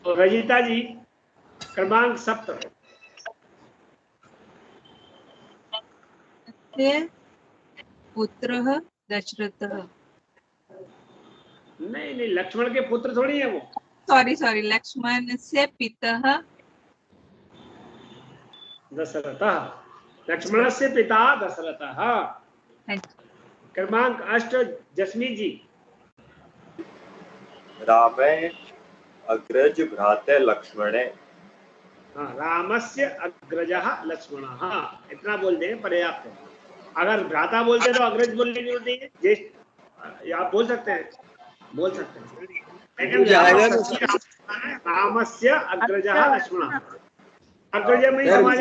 तो रजिता जी क्रमांक 7। पुत्रः दशरथः। नहीं, लक्ष्मण के पुत्र थोड़ी है वो। सॉरी, लक्ष्मण से पितः दशरथः, लक्ष्मण से पिता दशरथः। क्रमांक 8 जसमीत जी। रामे अग्रज भ्राते लक्ष्मणे। हाँ, रामस्य अग्रजः लक्ष्मणः, इतना बोल दें पर्याप्त है। अगर भ्राता बोलते तो अग्रज बोलने की जरूरत नहीं है, ज्येष्ठ आप बोल सकते हैं, लेकिन रामस्य अग्रजः लक्ष्मणः, अग्रज में समाज।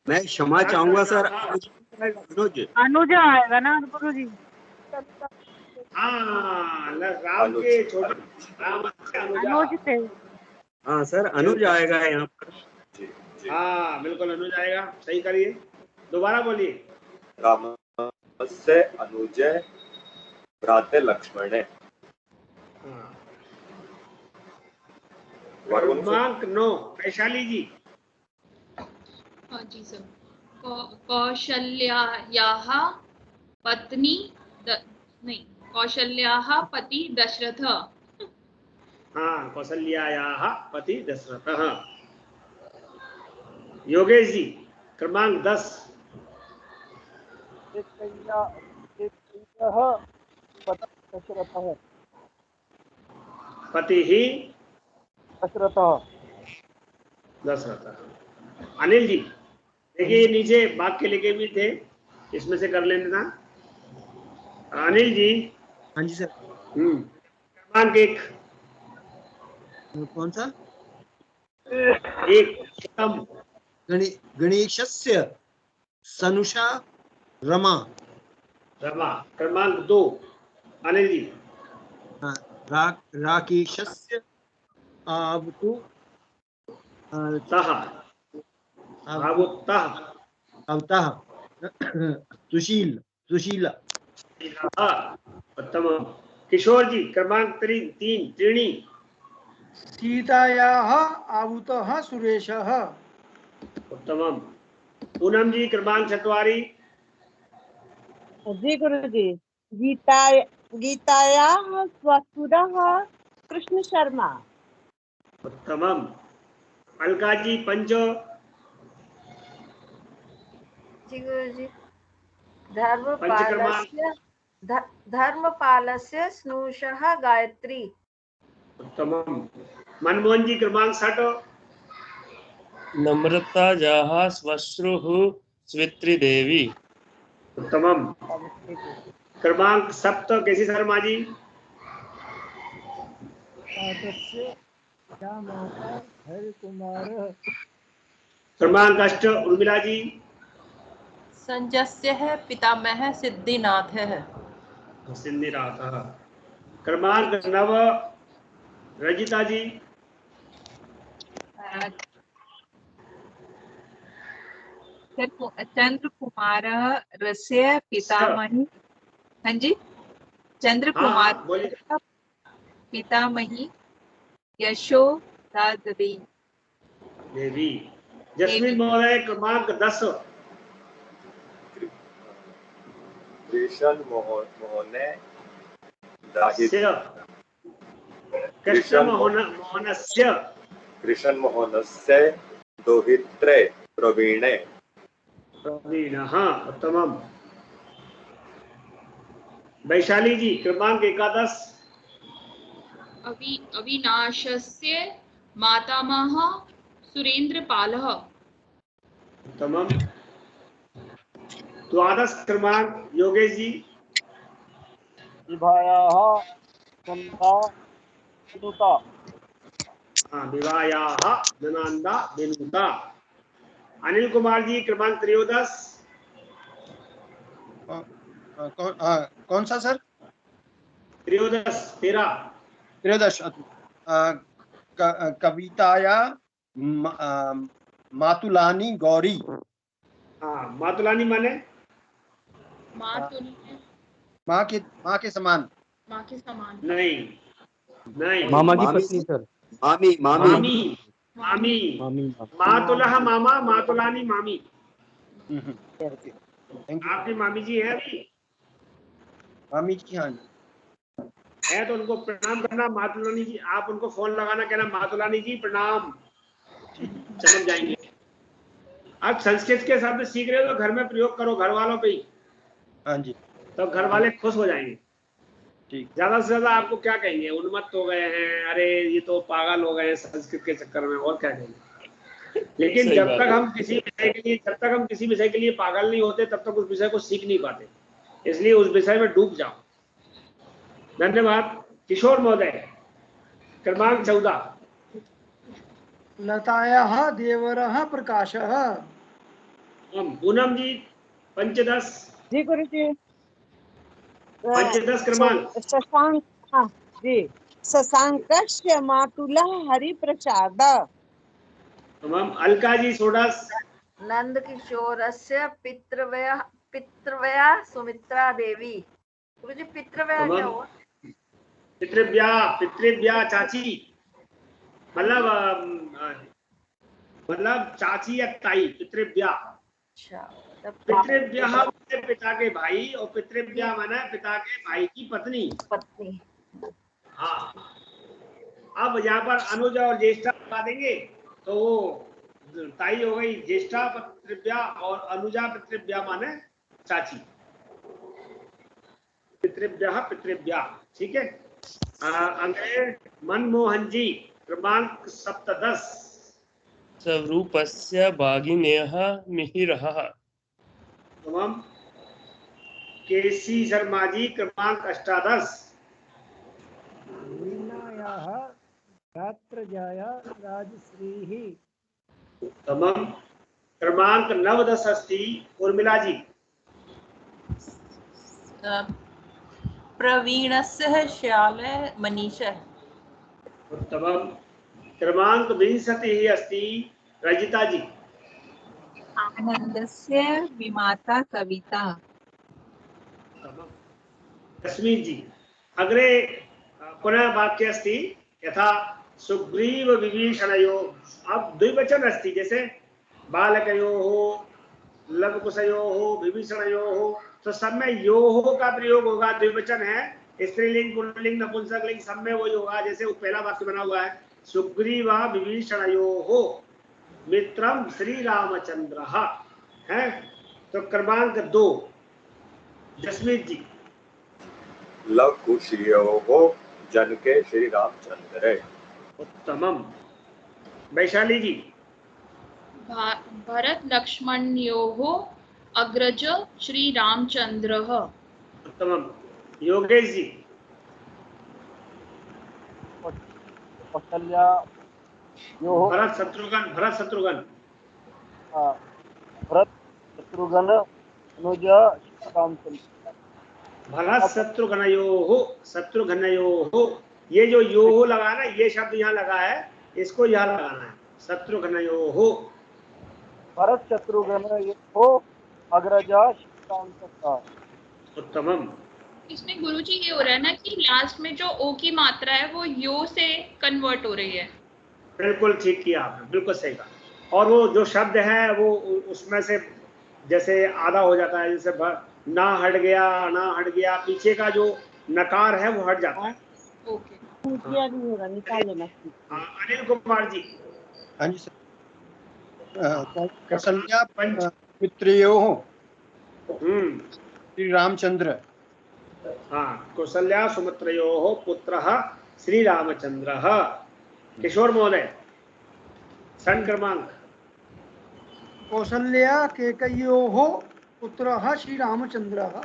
मैं क्षमा चाहूंगा सर, अनुज आएगा ना गुरु जी। हाँ, राम के छोटे अनुज थे। हाँ सर, अनुज आएगा यहाँ पर। हाँ बिल्कुल अनुज आएगा, सही करिए, दोबारा बोलिए। रामस्य अनुजे भ्राते लक्ष्मणे। क्रमांक 9 वैशाली जी। हाँ जी सर। कौशल्यायाः पत्नी नहीं, कौशल्याः पति दशरथ। हाँ, कौशल्यायाः पति दशरथः। योगेश जी क्रमांक 10। पति ही दशरथ। अनिल जी देखिए, नीचे वाक्य लिखे भी थे, इसमें से कर लेना। अनिल जी। हाँ जी सर। क्रमांक 1। कौन सा? 1 उत्तम। गणेशस्य सनुषा रमा। क्रमांक 2 अनिल जी। हाँ, राकेशस्य आवतु अवतः सुशीला। उत्तम। किशोर जी क्रमांक 3 त्रीणी। सीतायाः आवुतः सुरेशः। उत्तमम। पूनम जी क्रमांक 4। जी गुरु जी। गीतायाः स्वसुरः कृष्ण शर्मा। उत्तमम। अलका जी 5। जी गुरु जी। धर्मपालस्य स्नुषः गायत्री। उत्तमम। मनमोहन जी क्रमांक 6। नम्रतायाः श्वश्रुः स्वित्री देवी। उत्तमम। क्रमांक 7 केसी शर्मा जी। क्रमांक 8 उर्मिला जी। संजस्य पितामह सिद्धिनाथः। सिद्धिनाथः। क्रमांक 9 रजिता जी। चंद्र कुमार रस्य पितामही। हाँ जी, चंद्र कुमार पितामही यशोदा देवी। जस्मिन महोदय क्रमांक 10। कृष्ण मोहने कृष्ण मोहनस्य दोहित्रे प्रवीणे। उत्तमम। वैशाली जी क्रमांक 11। अविनाशस्य मातामहः सुरेंद्रपालः। उत्तमम। 12 क्रमांक योगेश जी। विभायाः स्कन्धा विनुता। हाँ, विवायाः ननांदा विनुता। अनिल कुमार जी क्रमांक 13। कौन सा सर? 13। 13। कविताया मातुलानी गौरी। हाँ, मातुलानी माने माँ तो नहीं है, माँ के समान। माँ के समान। नहीं, नहीं, मामा की मामी पत्नी सर। मामी मामी मामी, मामी, मामी। मातुलह मामा, मातुलानी मामी। Thank you. आपकी मामी जी है अभी? मामी जी हाँ जी। है तो उनको प्रणाम करना। मातुलानी जी, आप उनको फोन लगाना, कहना मातुलानी जी प्रणाम, चमक जाएंगे। आप संस्कृत के शब्द सीख रहे हो तो घर में प्रयोग करो, घर वालों पे ही, हाँ जी तो घर वाले खुश हो जाएंगे। ठीक। ज्यादा से ज्यादा आपको क्या कहेंगे? उन्मत्त हो गए हैं, अरे ये तो पागल हो गए हैं संस्कृत के चक्कर में, और क्या कहेंगे। लेकिन जब तक हम किसी विषय के लिए पागल नहीं होते, तब तक उस विषय को सीख नहीं पाते। इसलिए उस विषय में डूब जाओ। धन्यवाद। किशोर महोदय क्रमांक 14। लतायाः देवरः प्रकाशः। पूनम जी पंचदश। जी गुरुजी। पंचदश क्रमांक। शशांक, हाँ जी, शशांकस्य मातुलः हरिप्रसाद। तमाम। अलका जी षोडश। नंद किशोरस्य पितृव्या सुमित्रा देवी। गुरुजी पितृव्या क्या हुआ? पितृव्या चाची, मतलब चाची या ताई, पितृव्या। अच्छा, पितृव्या माने पिता के भाई, और पितृव्या माने पिता के भाई की पत्नी। हाँ, अब यहाँ पर अनुज और ज्येष्ठा लगा देंगे तो वो ताई हो गई ज्येष्ठा पितृव्या, और अनुजा पितृव्या माने चाची। पितृव्या, ठीक है। अगले मनमोहन जी क्रमांक 17। स्वरूपस्य भागिनेयः मिहिरः। तमाम। केसी शर्मा जी क्रमांक 18। वीणायाः भ्रातृजाया राजश्रीः। तमाम। क्रमांक 9-10 अस्ति उर्मिला जी। प्रवीणस्य श्याले मनीषः। उत्तमम्। क्रमांक 20 अस्ति रजिता जी। आनंदस्य विमाता कविता। कश्मीर जी। अग्रे पुनः वाक्य अस्ति यथा सुग्रीव विभीषणयोः। अब द्विवचन अस्ति, जैसे बालकयोः, लवकुशयोः, विभीषणयोः, तो सब में योः का प्रयोग होगा। द्विवचन है, स्त्रीलिंग, पुल्लिंग, नपुंसकलिंग, सब में वही होगा। जैसे पहला वाक्य बना हुआ है सुग्रीव विभीषणयोः मित्रम श्री रामचंद्रः है। तो क्रमांक 2 जसमीत जी। लव कुशयोः जनके श्री रामचंद्र। उत्तमम। वैशाली जी। भरत लक्ष्मणयोः अग्रज श्री रामचंद्रः। उत्तमम। योगेश जी। कौशल्या भरत शत्रुघ्न। भरत शत्रुघ्न अनुज रामचंद्र। भरत शत्रुघ्नयोः। ये जो योः लगा ना, ये शब्द यहाँ लगा है, इसको यहाँ लगाना है, शत्रुघ्नयोः। भरत शत्रुघ्न हो अग्रजा रामचंद्र। उत्तमम। इसमें गुरुजी ये हो रहा है ना कि लास्ट में जो ओ की मात्रा है वो यो से कन्वर्ट हो रही है। बिल्कुल ठीक किया आपने, बिल्कुल सही कहा। और वो जो शब्द है वो उसमें से जैसे आधा हो जाता है, जैसे ना हट गया, पीछे का जो नकार है वो हट जाता है। ओके। नहीं होगा, निकाल लेना। अनिल कुमार जी। हाँ जी सर। कौशल्या मित्रयोः श्री रामचंद्र। हाँ, कौशल्या सुमित्रयोः पुत्रः श्री रामचंद्रः। किशोर महोदय सन क्रमांक। कौसल्या केकयोः पुत्रः श्री रामचंद्रः।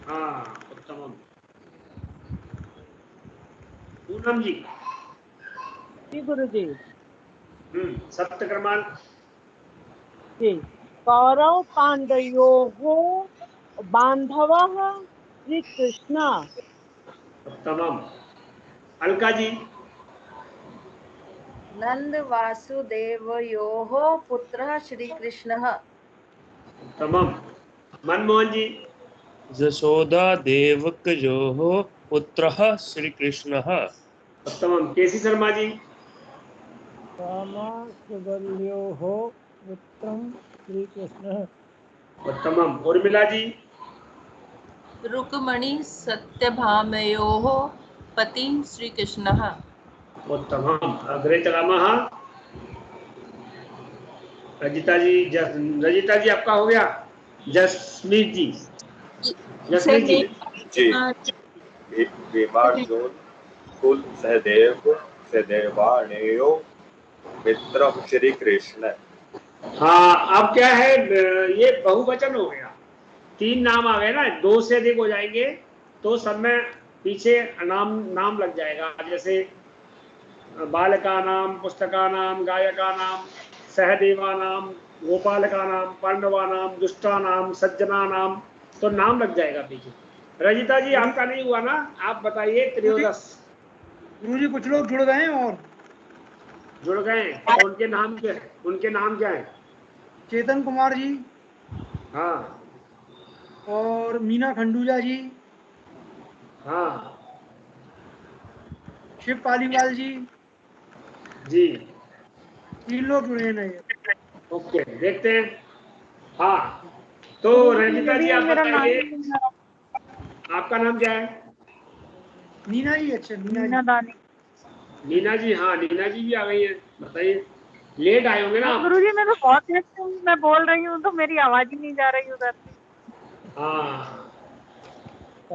हाँ, उत्तमम। पूनम जी। जी गुरु जी। सप्त क्रमांक। जी। कौरव पांडयोः बांधवः श्री कृष्ण। तमाम। अलका जी। नंद वासुदेवयोः पुत्रः श्री कृष्णः। तमाम। मनमोहन जी। यशोदा देवकयोः पुत्रः श्री कृष्णः। तमाम। केसी शर्मा जी। रामा सुबल्योः पुत्रं श्रीकृष्णः। तमाम। उर्मिला जी। रुक्मणी सत्यभामयोः पतिं श्रीकृष्णः। तमाम। अग्रे चलामः। रजिता जी। रजिता जी आपका हो गया। जसमीत जी। जसमीत जी। जी। भीमार्जुन कुल सहदेवानेयो मित्र श्री कृष्ण। हाँ, अब क्या है, ये बहुवचन हो गया। 3 नाम आ गए ना, 2 से अधिक हो जाएंगे तो सब में पीछे नाम लग जाएगा। जैसे बालका नाम, पुस्तका नाम, गायका नाम, सहदेवा नाम, गोपालका नाम, पांडवा नाम, दुष्टा नाम, सज्जना नाम, तो नाम लग जाएगा पीछे। रजिता जी आपका नहीं हुआ ना, आप बताइए। त्रयोदश। गुरु जी कुछ लोग जुड़ गए हैं और जुड़ गए तो उनके नाम क्या है? चेतन कुमार जी। हाँ। और मीना खंडूजा जी। हाँ। शिव पालीवाल जी। जी। 3 लोग जुड़े हैं नए। ओके, देखते हैं। हाँ, तो रंजिता जी आप बताइए, आपका नाम क्या है? नीना जी। अच्छा, नीना जी। नीना जी। हाँ, नीना जी भी आ गई है। बताइए, लेट आए होंगे ना आप? गुरुजी मैं तो बहुत लेट हूँ, मैं बोल रही हूँ तो मेरी आवाज ही नहीं जा रही उधर से। हाँ,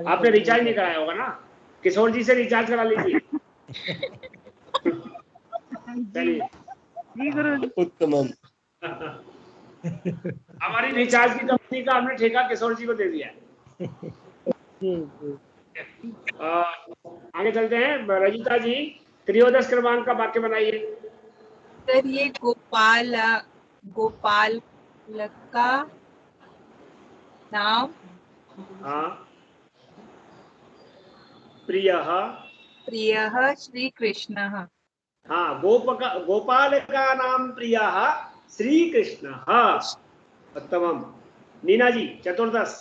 आपने रिचार्ज नहीं कराया होगा ना, किशोर जी से रिचार्ज करा लीजिए। चलिए। जी गुरुजी। उत्तमम। हमारी रिचार्ज की कंपनी का हमने ठेका किशोर जी को दे दिया है। आगे चलते हैं। रजिता जी, त्रयोदश क्रमांक का वाक्य बनाइए। सर ये गोपाल का नाम हाँ। प्रियः श्री कृष्णः। हाँ, गोपाल का नाम प्रियः श्री कृष्ण। उत्तमम। नीना जी, चतुर्दश।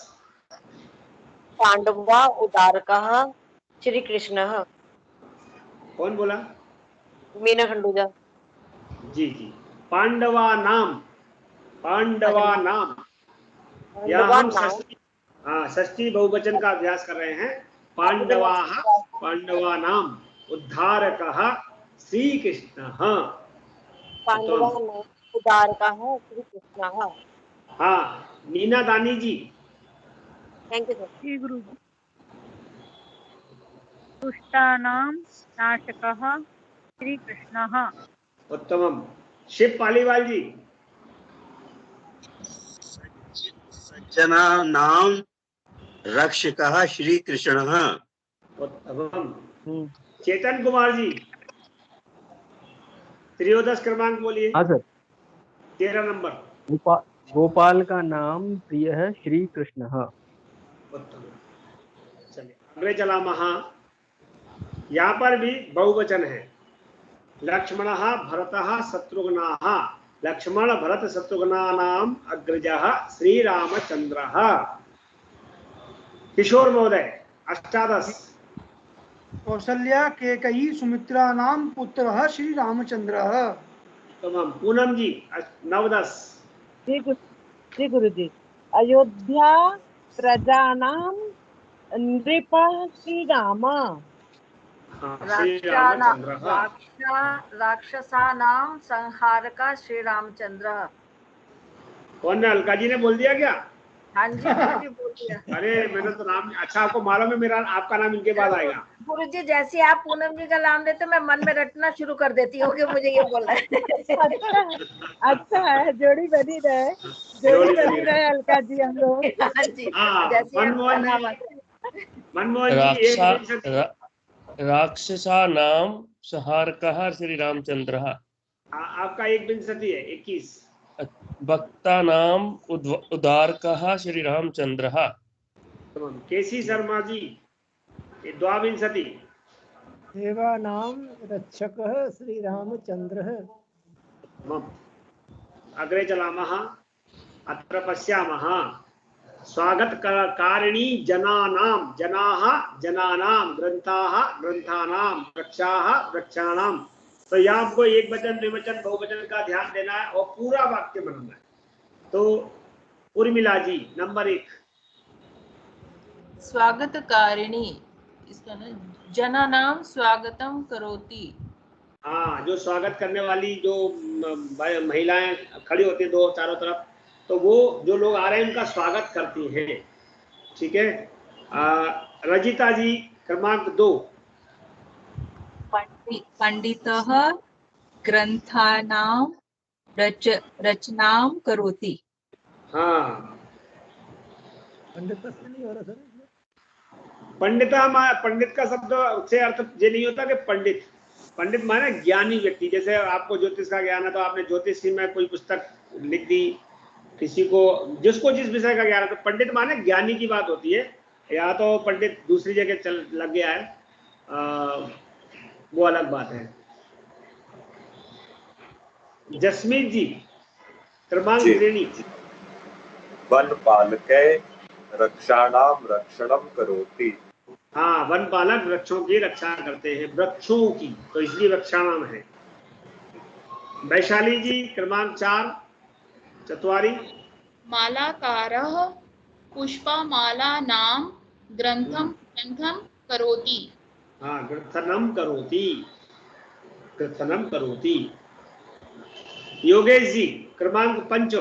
पांडवा उदारकः श्री कृष्णः। कौन बोला? मीना खंडूजा जी जी। पांडवा नाम। यहाँ हम षष्ठी बहुवचन का अभ्यास कर रहे हैं। पांडवा नाम उद्धारकः श्री कृष्ण। पांडवा नाम उदारकः श्री कृष्णः। हाँ, Neena Dani ji. Thank you sir. जी गुरु जी। दुष्टानां नाशकः श्री कृष्णः। उत्तमम। शिव पालीवाल जी। सज्जना नाम रक्षकः श्री कृष्णः। उत्तमम। चेतन कुमार जी, त्रयोदश क्रमांक बोलिए। हाँ सर। 13 नंबर। गोपाल का नाम प्रिय है श्री कृष्ण। चलिए अग्रे चला महा। यहाँ पर भी बहुवचन है। लक्ष्मणः भरतः शत्रुघ्नः। लक्ष्मण भरत शत्रुघ्नानाम अग्रजः श्रीरामचंद्रः। किशोर महोदय, अष्टादश। कौशल्या केकयी सुमित्रा नाम पुत्रः श्री रामचंद्रः। तमाम। पूनम जी, नवदश। जी गुरु जी। अयोध्या प्रजानां नृपः श्री राम। राक्षसानां संहारका श्री रामचंद्र। कौन ने? अलका जी ने बोल दिया क्या? हाँ जी गुरुजी बोल दिया। अरे मैंने तो नाम, अच्छा आपको मालूम है मेरा, आपका नाम इनके बाद आएगा। गुरुजी जैसे आप पूनम जी का नाम लेते मैं मन में रटना शुरू कर देती हूँ कि मुझे ये बोलना है। अच्छा है, जोड़ी बनी रहे अलका जी हम लोग। हाँ जी। जैसे मनमोहन जी, राक्षसानां संहारकः श्री रामचंद्रः। आपका 1 है 21। भक्तानां उद्धारकः श्री रामचंद्रः। केसी शर्मा जी 22। देवानां रक्षकः श्री रामचंद्रः। अग्रे चलामः। अत्र पश्यामः स्वागतकारिणी जनानां जनाः जनानां ग्रंथाः ग्रंथानां वृक्षाः वृक्षाणां। तो यहाँ आपको एक वचन द्विवचन बहुवचन का ध्यान देना है और पूरा वाक्य बनाना है। तो उर्मिला जी नंबर 1। स्वागतकारिणी, इसका ना जनानां स्वागतम करोति। हाँ, जो स्वागत करने वाली जो महिलाएं खड़ी होती है दो चारों तरफ, तो वो जो लोग आ रहे हैं उनका स्वागत करती हैं। ठीक है। रजिता जी क्रमांक 2। पंडितः ग्रंथानां रचनां करोति। हाँ, पंडित से नहीं हो रहा सर। पंडित का शब्द से अर्थ ये नहीं होता कि पंडित माने ज्ञानी व्यक्ति। जैसे आपको ज्योतिष का ज्ञान है तो आपने ज्योतिष में कोई पुस्तक लिख दी, किसी को जिसको जिस विषय का ज्ञान है, तो पंडित माने ज्ञानी की बात होती है। या तो पंडित दूसरी जगह चल लग गया है, वो अलग बात है। जसमीत जी क्रमांक श्रेणी। वन पालके रक्षाणां रक्षणं करोति। हाँ, वन पालक वृक्षों की रक्षा करते हैं, वृक्षों की, तो इसलिए वृक्षाणाम है। वैशाली जी क्रमांक 4 चत्वारी। मालाकारः पुष्पमालानां ग्रंथम ग्रंथम करोति। हाँ, ग्रथनम करोति, ग्रथनम करोति। योगेश जी क्रमांक 5।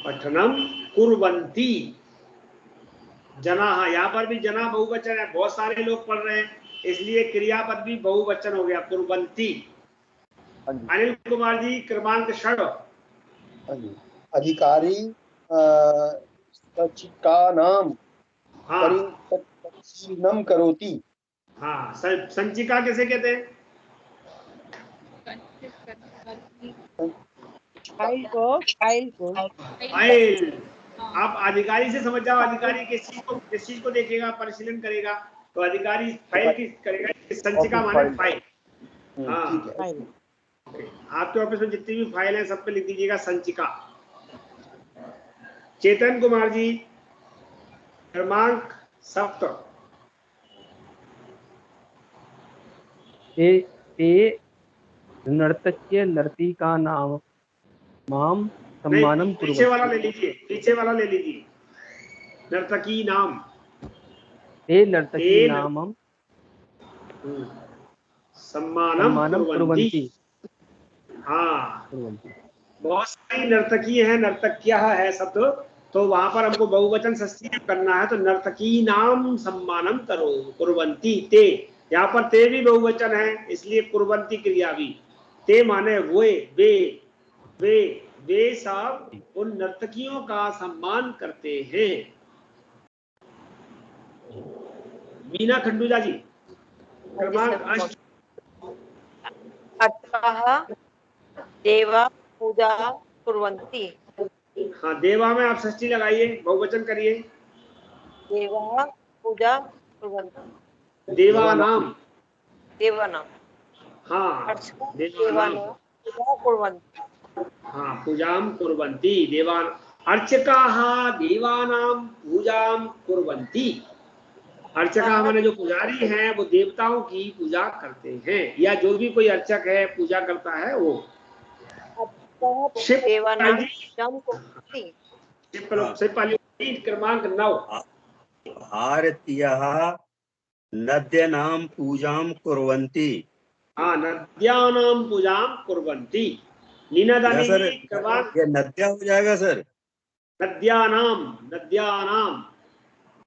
पठनम कुर्वन्ति जनाः। यहाँ पर भी जना बहुवचन है, बहुत सारे लोग पढ़ रहे हैं, इसलिए क्रियापद भी बहुवचन हो गया, कुर्वन्ति। अनिल कुमार जी क्रमांक 6। अधिकारी संचिकानां परिशीलनं करोति। हाँ, संचिका कैसे कहते हैं? फाइल। आप अधिकारी से समझ जाओ, अधिकारी किस चीज को देखेगा, परिशीलन करेगा, तो अधिकारी फाइल की करेगा। संचिका माने फाइल। हाँ, आपके ऑफिस में जितनी भी फाइल है सब पे लिख दीजिएगा संचिका। चेतन कुमार जी क्रमांक 7। नर्तक्य नर्तिका नाम माम सम्मानम कुर्वन्ति। पीछे वाला ले लीजिए, पीछे वाला ले लीजिए। नर्तकी नाम नर्तकी नामम सम्मानम कुर्वन्ति। हाँ, बहुत सारी नर्तकी है, नर्तक्या है शब्द, तो वहां पर हमको बहुवचन षष्ठी करना है, तो नर्तकी नाम सम्मानम करो कुर्वन्ति ते। यहाँ पर ते भी बहुवचन है, इसलिए कुर्वन्ति क्रिया भी। ते माने वे सब उन नर्तकियों का सम्मान करते हैं। मीना खंडूजा जी क्रमांक 8। अतः देवा पूजा कुर्वन्ति। हाँ, देवा में आप षष्ठी लगाइए, बहुवचन करिए। देवा पूजा कुर्वन्ति। देवानाम। हाँ, देवानाम पूजा कुर्वन्ति। हाँ, पूजाम कुर्वन्ति देवान। अर्चकाः देवानां पूजाम कुर्वन्ति। अर्चका माने जो पुजारी हैं वो देवताओं की पूजा करते हैं, या जो भी कोई अर्चक है पूजा करता है वो। क्रमांक 9। भारतीयः नद्यानां पूजां कुर्वन्ति। हाँ, नद्यानां पूजां कुर्वन्ति। नीना दानी क्रमांक। ये नद्या हो जाएगा सर? नद्यानाम।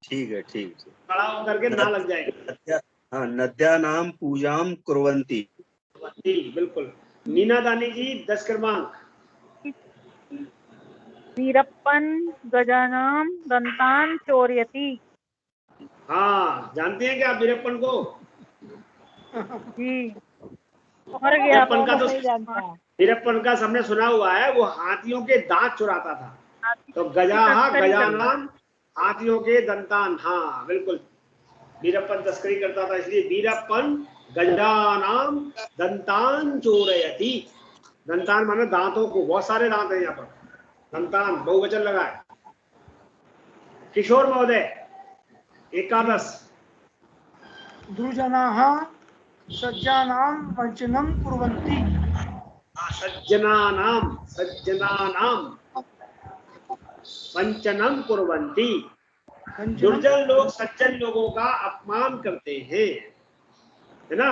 ठीक है, ठीक है, खड़ा होकर के ना लग जाएगा। हाँ, नद्यानां पूजां कुर्वन्ति। बिल्कुल। नीना दानी जी 10 क्रमांक। वीरप्पन गजानाम दंतान चोरयति। हाँ, जानते हैं क्या वीरप्पन को? जी, और गया वीरप्पन का तो नहीं जानता। वीरप्पन का सबने सुना हुआ है, वो हाथियों के दांत चुराता था। तो गजाहा गजानाम, हाथियों के दंतान। हाँ बिल्कुल, वीरप्पन तस्करी करता था, इसलिए वीरप्पन गजानाम दंतान चोरयति। दंतान माने दांतों को, बहुत सारे दांत हैं यहाँ पर, दंतान बहुवचन लगा है। किशोर महोदय एकादश। दुर्जनाः सज्जानां वंचनं कुर्वन्ति। सज्जनानाम, सज्जनानाम वंचनम कुर्वन्ति। दुर्जन लोग सज्जन लोगों का अपमान करते हैं, है ना?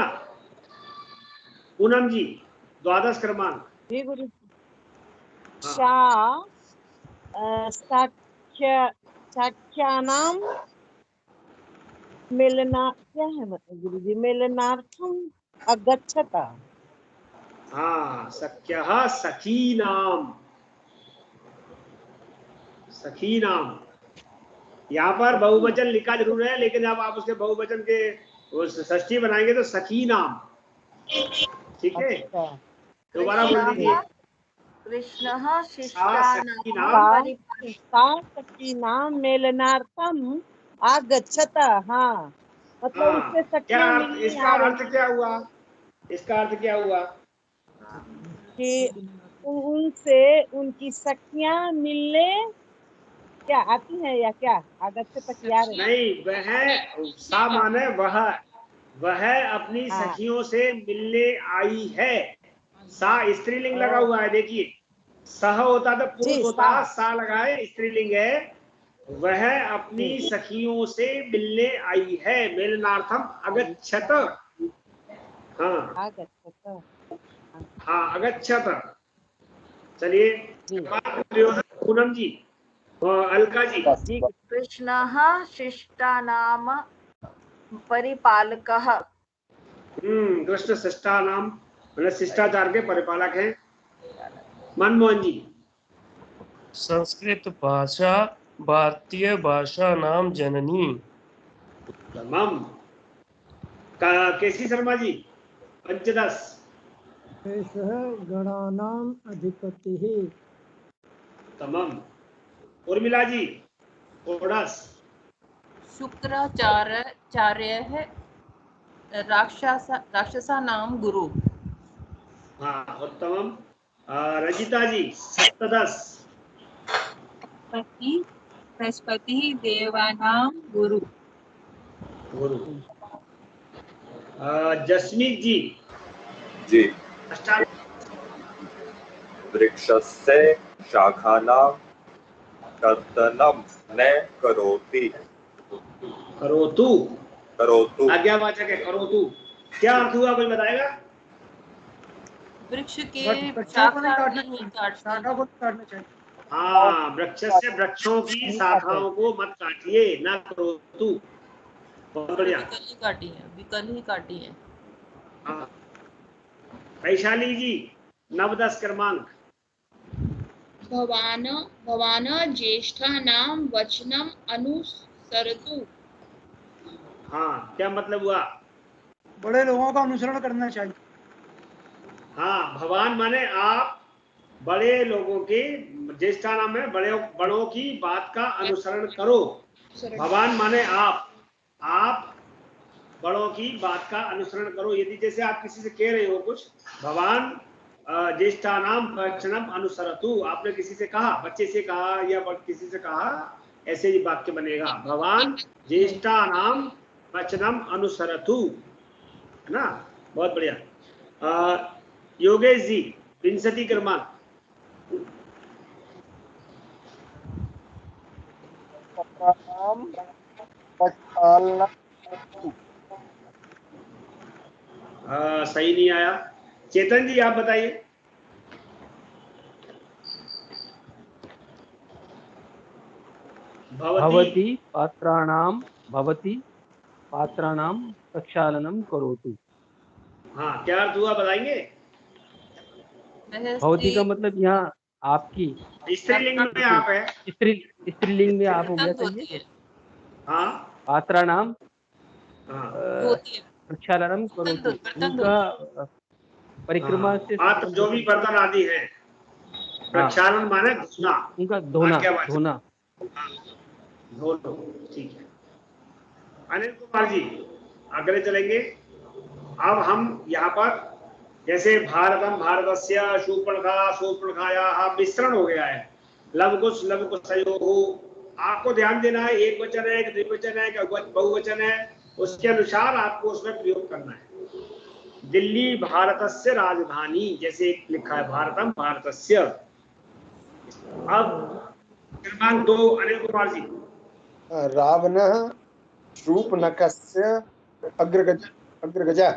पूनम जी द्वादश क्रमांक। जी गुरु। शा साख्यानाम मिलना, क्या है मतलब गुरु जी? मिलनार्थम अगच्छता। हाँ, सख्यः सखीनाम, सखीनाम। यहाँ पर बहुवचन लिखा जरूर है, लेकिन अब आप उसके बहुवचन के वो षष्ठी बनाएंगे तो सखीनाम, ठीक है? दोबारा बोल दीजिए। कृष्णः शिष्टानां सखीनाम मेलनार्थम आगच्छता। हाँ, मतलब उससे क्या सखियां अर्थ, मिलने इसका आ अर्थ रही क्या हुआ? इसका अर्थ क्या हुआ? कि उनसे उनकी सखियां मिलने क्या आती हैं या क्या? आगच्छता की आ रही? नहीं, वह सा माने वह अपनी सखियों से मिलने आई है। सा स्त्रीलिंग लगा हुआ है, देखिए। सह होता तो पुरुष होता, सा लगा है, स्त्रीलिंग है। वह अपनी सखियों से मिलने आई है, मेलनार्थम अगच्छत। हाँ आगच्छता। हाँ, अगच्छत। चलिए पूनम जी, अलका जी। कृष्णः शिष्टानाम परिपालकः। कृष्ण शिष्टानाम मतलब शिष्टाचार के परिपालक हैं। मनमोहन जी। संस्कृत भाषा भारतीय भाषा नाम जननी। तमाम। केसी शर्मा जी पंचदश। गणानाम अधिपतिः। तमाम। उर्मिला जी षोडश। शुक्राचार्य राक्षसानां गुरु। हाँ उत्तमम। रजिता जी सप्तदश। बृहस्पति देवानां गुरु। गुरु। जसमीत जी जी। अष्टादश। वृक्षस्य शाखानां कर्तनं न करोति। करोतु। करोतु आज्ञावाचक है, करोतु। क्या अर्थ हुआ, कोई बताएगा? वृक्ष के शाखा नहीं काटना। हाँ, वृक्ष से वृक्षों की शाखाओं को मत काटिए, ना करोतु। बहुत बढ़िया। विकल ही काटी है। हाँ। वैशाली जी नवदश क्रमांक। भवान ज्येष्ठानां वचनम अनुसरतु। हाँ, क्या मतलब हुआ? बड़े लोगों का अनुसरण करना चाहिए। हाँ, भवान माने आप बड़े लोगों के, ज्येष्ठा नाम है, बड़ों की बात का अनुसरण करो। भवान माने आप बड़ों की बात का अनुसरण करो। यदि जैसे आप किसी से कह रहे हो कुछ, भवान ज्येष्ठानाम वचनम अनुसरतु, आपने किसी से कहा, बच्चे से कहा या किसी से कहा, ऐसे ही वाक्य बनेगा। भवान ज्येष्ठानाम वचनम अनुसरतु, है ना? बहुत बढ़िया। योगेश जी विंशति क्रमांक। सही नहीं आया। चेतन जी आप बताइए। भवति पात्राणां प्रक्षालनं करोतु। हाँ, क्या अर्थ हुआ बताएंगे? भवती का मतलब यहाँ आपकी स्त्रीलिंग में आप है। स्त्रीलिंग में आप हो गया सही है। हाँ पात्रा नाम हाँ प्रक्षालनम करोति, उनका परिक्रमा से पात्र जो भी बर्तन आदि है, प्रक्षालन माने धोना, उनका धोना धोना। धोना, ठीक है। अनिल कुमार जी आगे चलेंगे। अब हम यहाँ पर जैसे भारतम भारतस्य शूर्पणखा शूर्पणखायाः मिश्रण हो गया है, लवकुश लवकुशयोः। आपको ध्यान देना है, एक वचन है कि द्विवचन है कि बहुवचन है, उसके अनुसार आपको उसमें प्रयोग करना है। दिल्ली भारतस्य राजधानी जैसे लिखा है भारतम भारतस्य। अब क्रमांक 2 अनिल कुमार जी। रावणः शूर्पणखस्य अग्रगजा।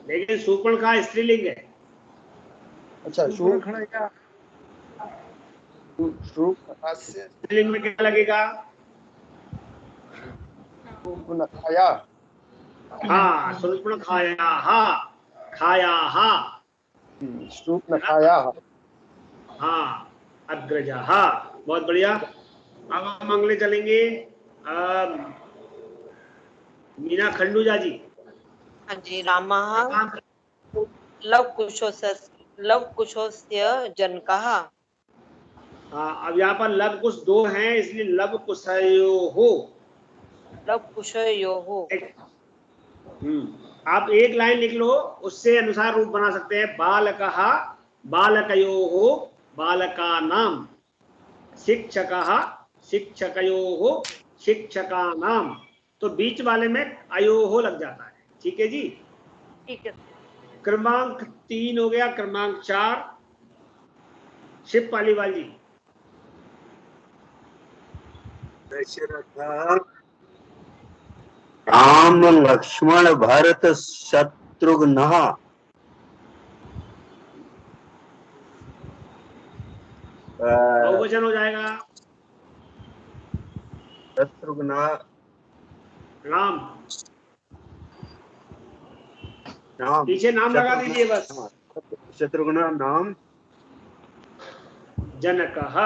लेकिन शूर्पणखा स्त्रीलिंग है। अच्छा, शूर्पणखा स्त्रीलिंग में क्या लगेगा? शूर्पणखाया। हाँ, शूर्पणखायाः खायाः शूर्पणखायाः। हाँ, अग्रजः। बहुत बढ़िया। अब हम अगले चलेंगे। मीना खंडूजा जी। हाँ जी। रामः लवकुशस्य जनकः। हाँ, अब यहाँ पर लवकुश 2 हैं, इसलिए लवकुशयोः। लवकुशयोः। आप एक लाइन लिख लो, उससे अनुसार रूप बना सकते हैं। बालकः बालकयोः बालकानां, शिक्षकः शिक्षकयोः शिक्षकानां। तो बीच वाले में अयोः लग जाता है। ठीक है जी, ठीक है। क्रमांक 3 हो गया। क्रमांक 4 शिव पालीवाल जी। दशरथ राम लक्ष्मण भरत शत्रुघ्न। बहुवचन हो जाएगा। शत्रुघ्न राम, नाम पीछे नाम लगा दीजिए बस। शत्रुघ्न नाम जनकः।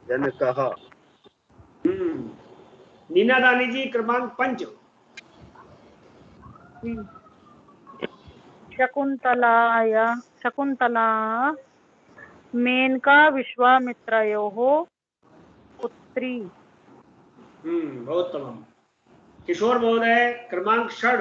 जनकः। नीना रानी जी क्रमांक 5। शकुंतला मेनका विश्वामित्रयोः पुत्री। बहुत तमाम। किशोर महोदय क्रमांक 6।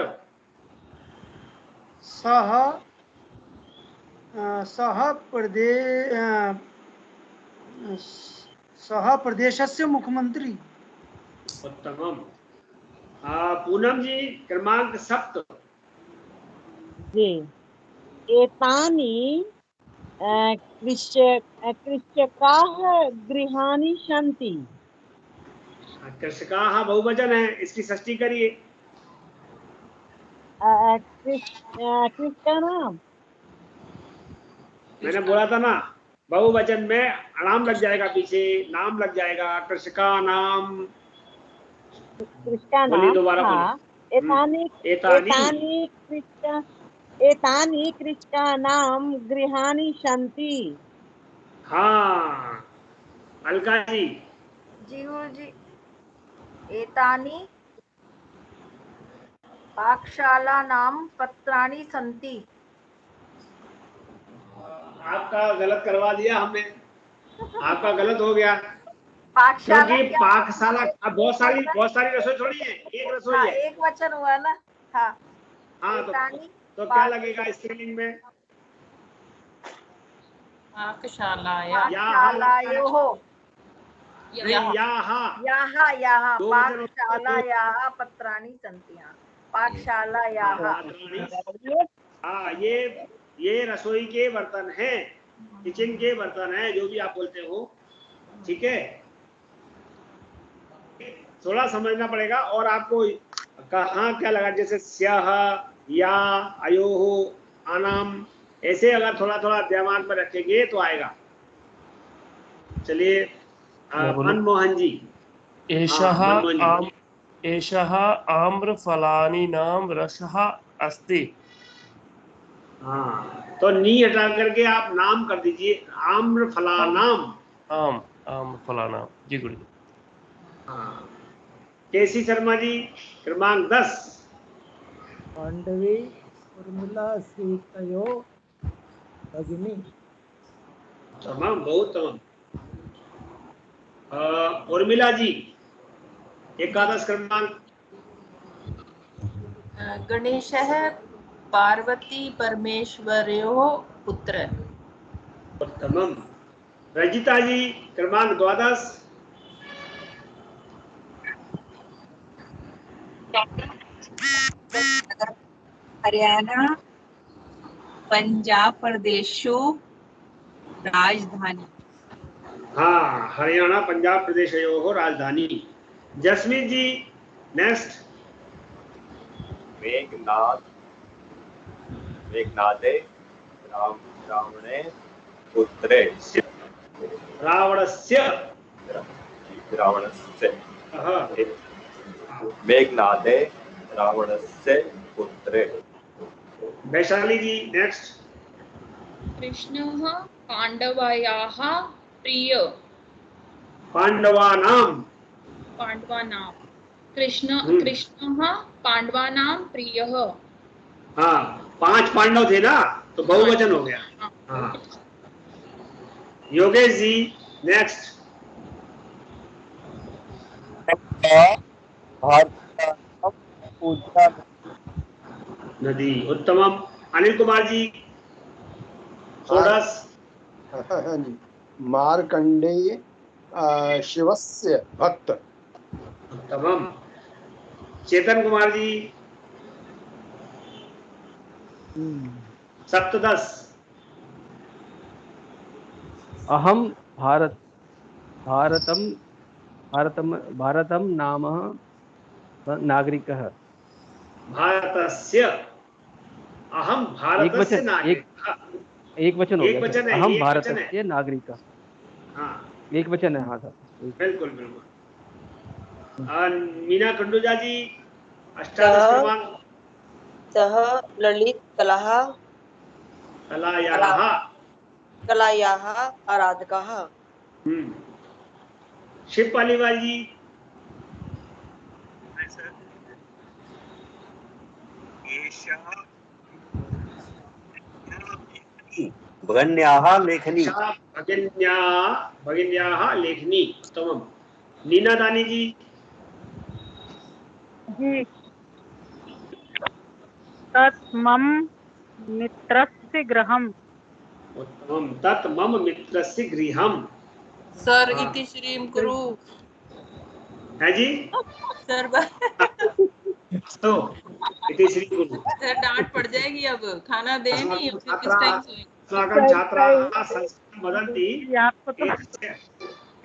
सह प्रदेशस्य मुख्यमंत्री। उत्तमम। पूनम जी क्रमांक 7। जी। एतानि कृषकाः गृहाणि सन्ति। कृषकाः बहुवचन है, इसकी षष्ठी करिए। कृषकाणाम, मैंने बोला था ना, बहुवचन में नाम लग जाएगा, पीछे नाम लग जाएगा। कृषकानाम। बोलिए दोबारा। हाँ। एतानि कृषकाणां गृहाणि सन्ति। हाँ, अलका जी। जी गुरुजी। एतानि पाकशालानां पत्राणि सन्ति। आपका गलत करवा दिया हमने, आपका गलत हो गया। पाकशाला क्योंकि पाकशाला अब बहुत सारी रसोई थोड़ी है, एक रसोई है। एक वचन हुआ ना। हाँ, हाँ, तो क्या लगेगा स्त्रीलिंग में? पाकशालायाः पाकशालायाः पत्राणि सन्ति। पाकशालायाः। हाँ, ये रसोई के बर्तन हैं, किचन के बर्तन हैं, जो भी आप बोलते हो। ठीक है, थोड़ा समझना पड़ेगा। और आपको कहाँ क्या लगा, जैसे स्याह या अयोः आनाम, ऐसे अगर थोड़ा थोड़ा दिमाग में रखेंगे तो आएगा। चलिए मनमोहन जी। एषः आम्रफलानीनां रसः अस्ति। हाँ, तो नी हटा करके आप नाम कर दीजिए, आम्र फलानाम। आम आम फलाना। जी गुरुजी। हाँ, केसी शर्मा जी क्रमांक 10। पांडवे उर्मिला सीतयो भगिनी। तमाम, बहुत तमाम। उर्मिला जी एकादश क्रमांक। गणेशः पार्वती परमेश्वर्योः पुत्र। उत्तमम। रजिता जी क्रमांक 12। हरियाणा पंजाब प्रदेशो राजधानी। हाँ, हरियाणा पंजाब प्रदेशयोः राजधानी। जसमीत जी नेक्स्ट। मेघनादे रावणे पुत्रे। रावणस्य। मेघनादे रावणस्य पुत्रे। वैशाली जी नेक्स्ट। कृष्णः पाण्डवायाः प्रिय। पांडवानां। पाण्डवानां। कृष्णः पाण्डवानां प्रियः। हाँ, 5 पांडव थे ना, तो बहुवचन हो गया। हाँ। योगेश जी नेक्स्ट। नदी। उत्तमम। अनिल कुमार जी षोडश। हाँ जी, मार्कंडेय शिवस्य भक्त। उत्तमम। चेतन कुमार जी सप्तदश। अहम भारतम नाम नागरिकः। भारतस्य। अहम भारतस्य नागरिकः। एक वचन हो एक गया वचन सर। है, अहम एक वचन है। भारतस्य नागरिकः। हाँ, एक वचन है। हाँ सर, बिल्कुल बिल्कुल। मीना खंडूजा जी अष्टादश क्रमांक। सः ललित कलायाः आराधकः। शिव पालीवाल जी। भगिन्याः लेखनी। भगिन्याः लेखनी। उत्तमम। नीना दानी जी। जी। तत् मम मित्रस्य गृहम्। उत्तमम। तत् मम मित्रस्य गृहम्। सर इति श्रीम कुरु। है जी सर तो इति श्री कुरु। सर डांट पड़ जाएगी अब। खाना दे नहीं फिर किस छात्रा टाइम सोएंगे। अस्माकं छात्राः संस्कृतं वदन्ति।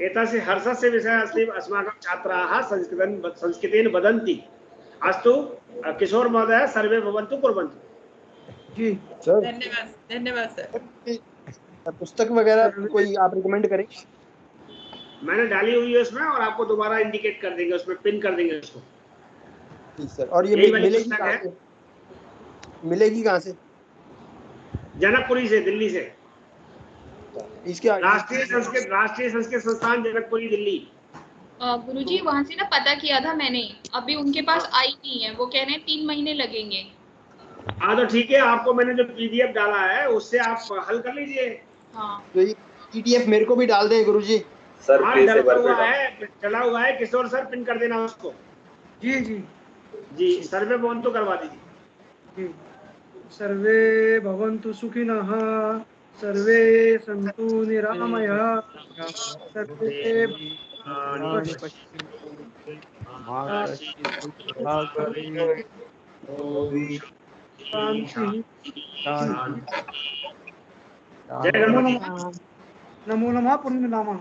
एतस्य हर्षस्य विषयः अस्ति। अस्माकं छात्राः संस्कृतेन वदन्ति। अस्तु किशोर महोदय, सर्वे भवन्तु कुर्वन्तु। जी सर। धन्यवाद धन्यवाद सर। पुस्तक वगैरह कोई आप रिकमेंड करें? मैंने डाली हुई है उसमें, और आपको दोबारा इंडिकेट कर देंगे, उसमें पिन कर देंगे उसको। जी सर। और ये मिलेगी कहाँ से? मिलेगी कहाँ से? जनकपुरी से, दिल्ली से। इसके राष्ट्रीय संस्कृत संस्थान जनकपुरी दिल्ली। गुरुजी वहाँ से ना पता किया था मैंने, अभी उनके पास आई नहीं है। वो कह रहे हैं 3 महीने लगेंगे। हाँ तो ठीक है, आपको मैंने जो पीडीएफ डाला है उससे आप हल कर लीजिए। हाँ तो ये पीडीएफ मेरे को भी डाल दें गुरुजी। सर चला हुआ है किशोर सर, पिन कर देना उसको। जी जी जी। सर्वे भवन्तु करवा दीजिए। जी। सर्वे भवन्तु सुखिनः, सर्वे सन्तु निरामयाः, सर्वे जय गणपति। नमो नमः पुण्य नामः।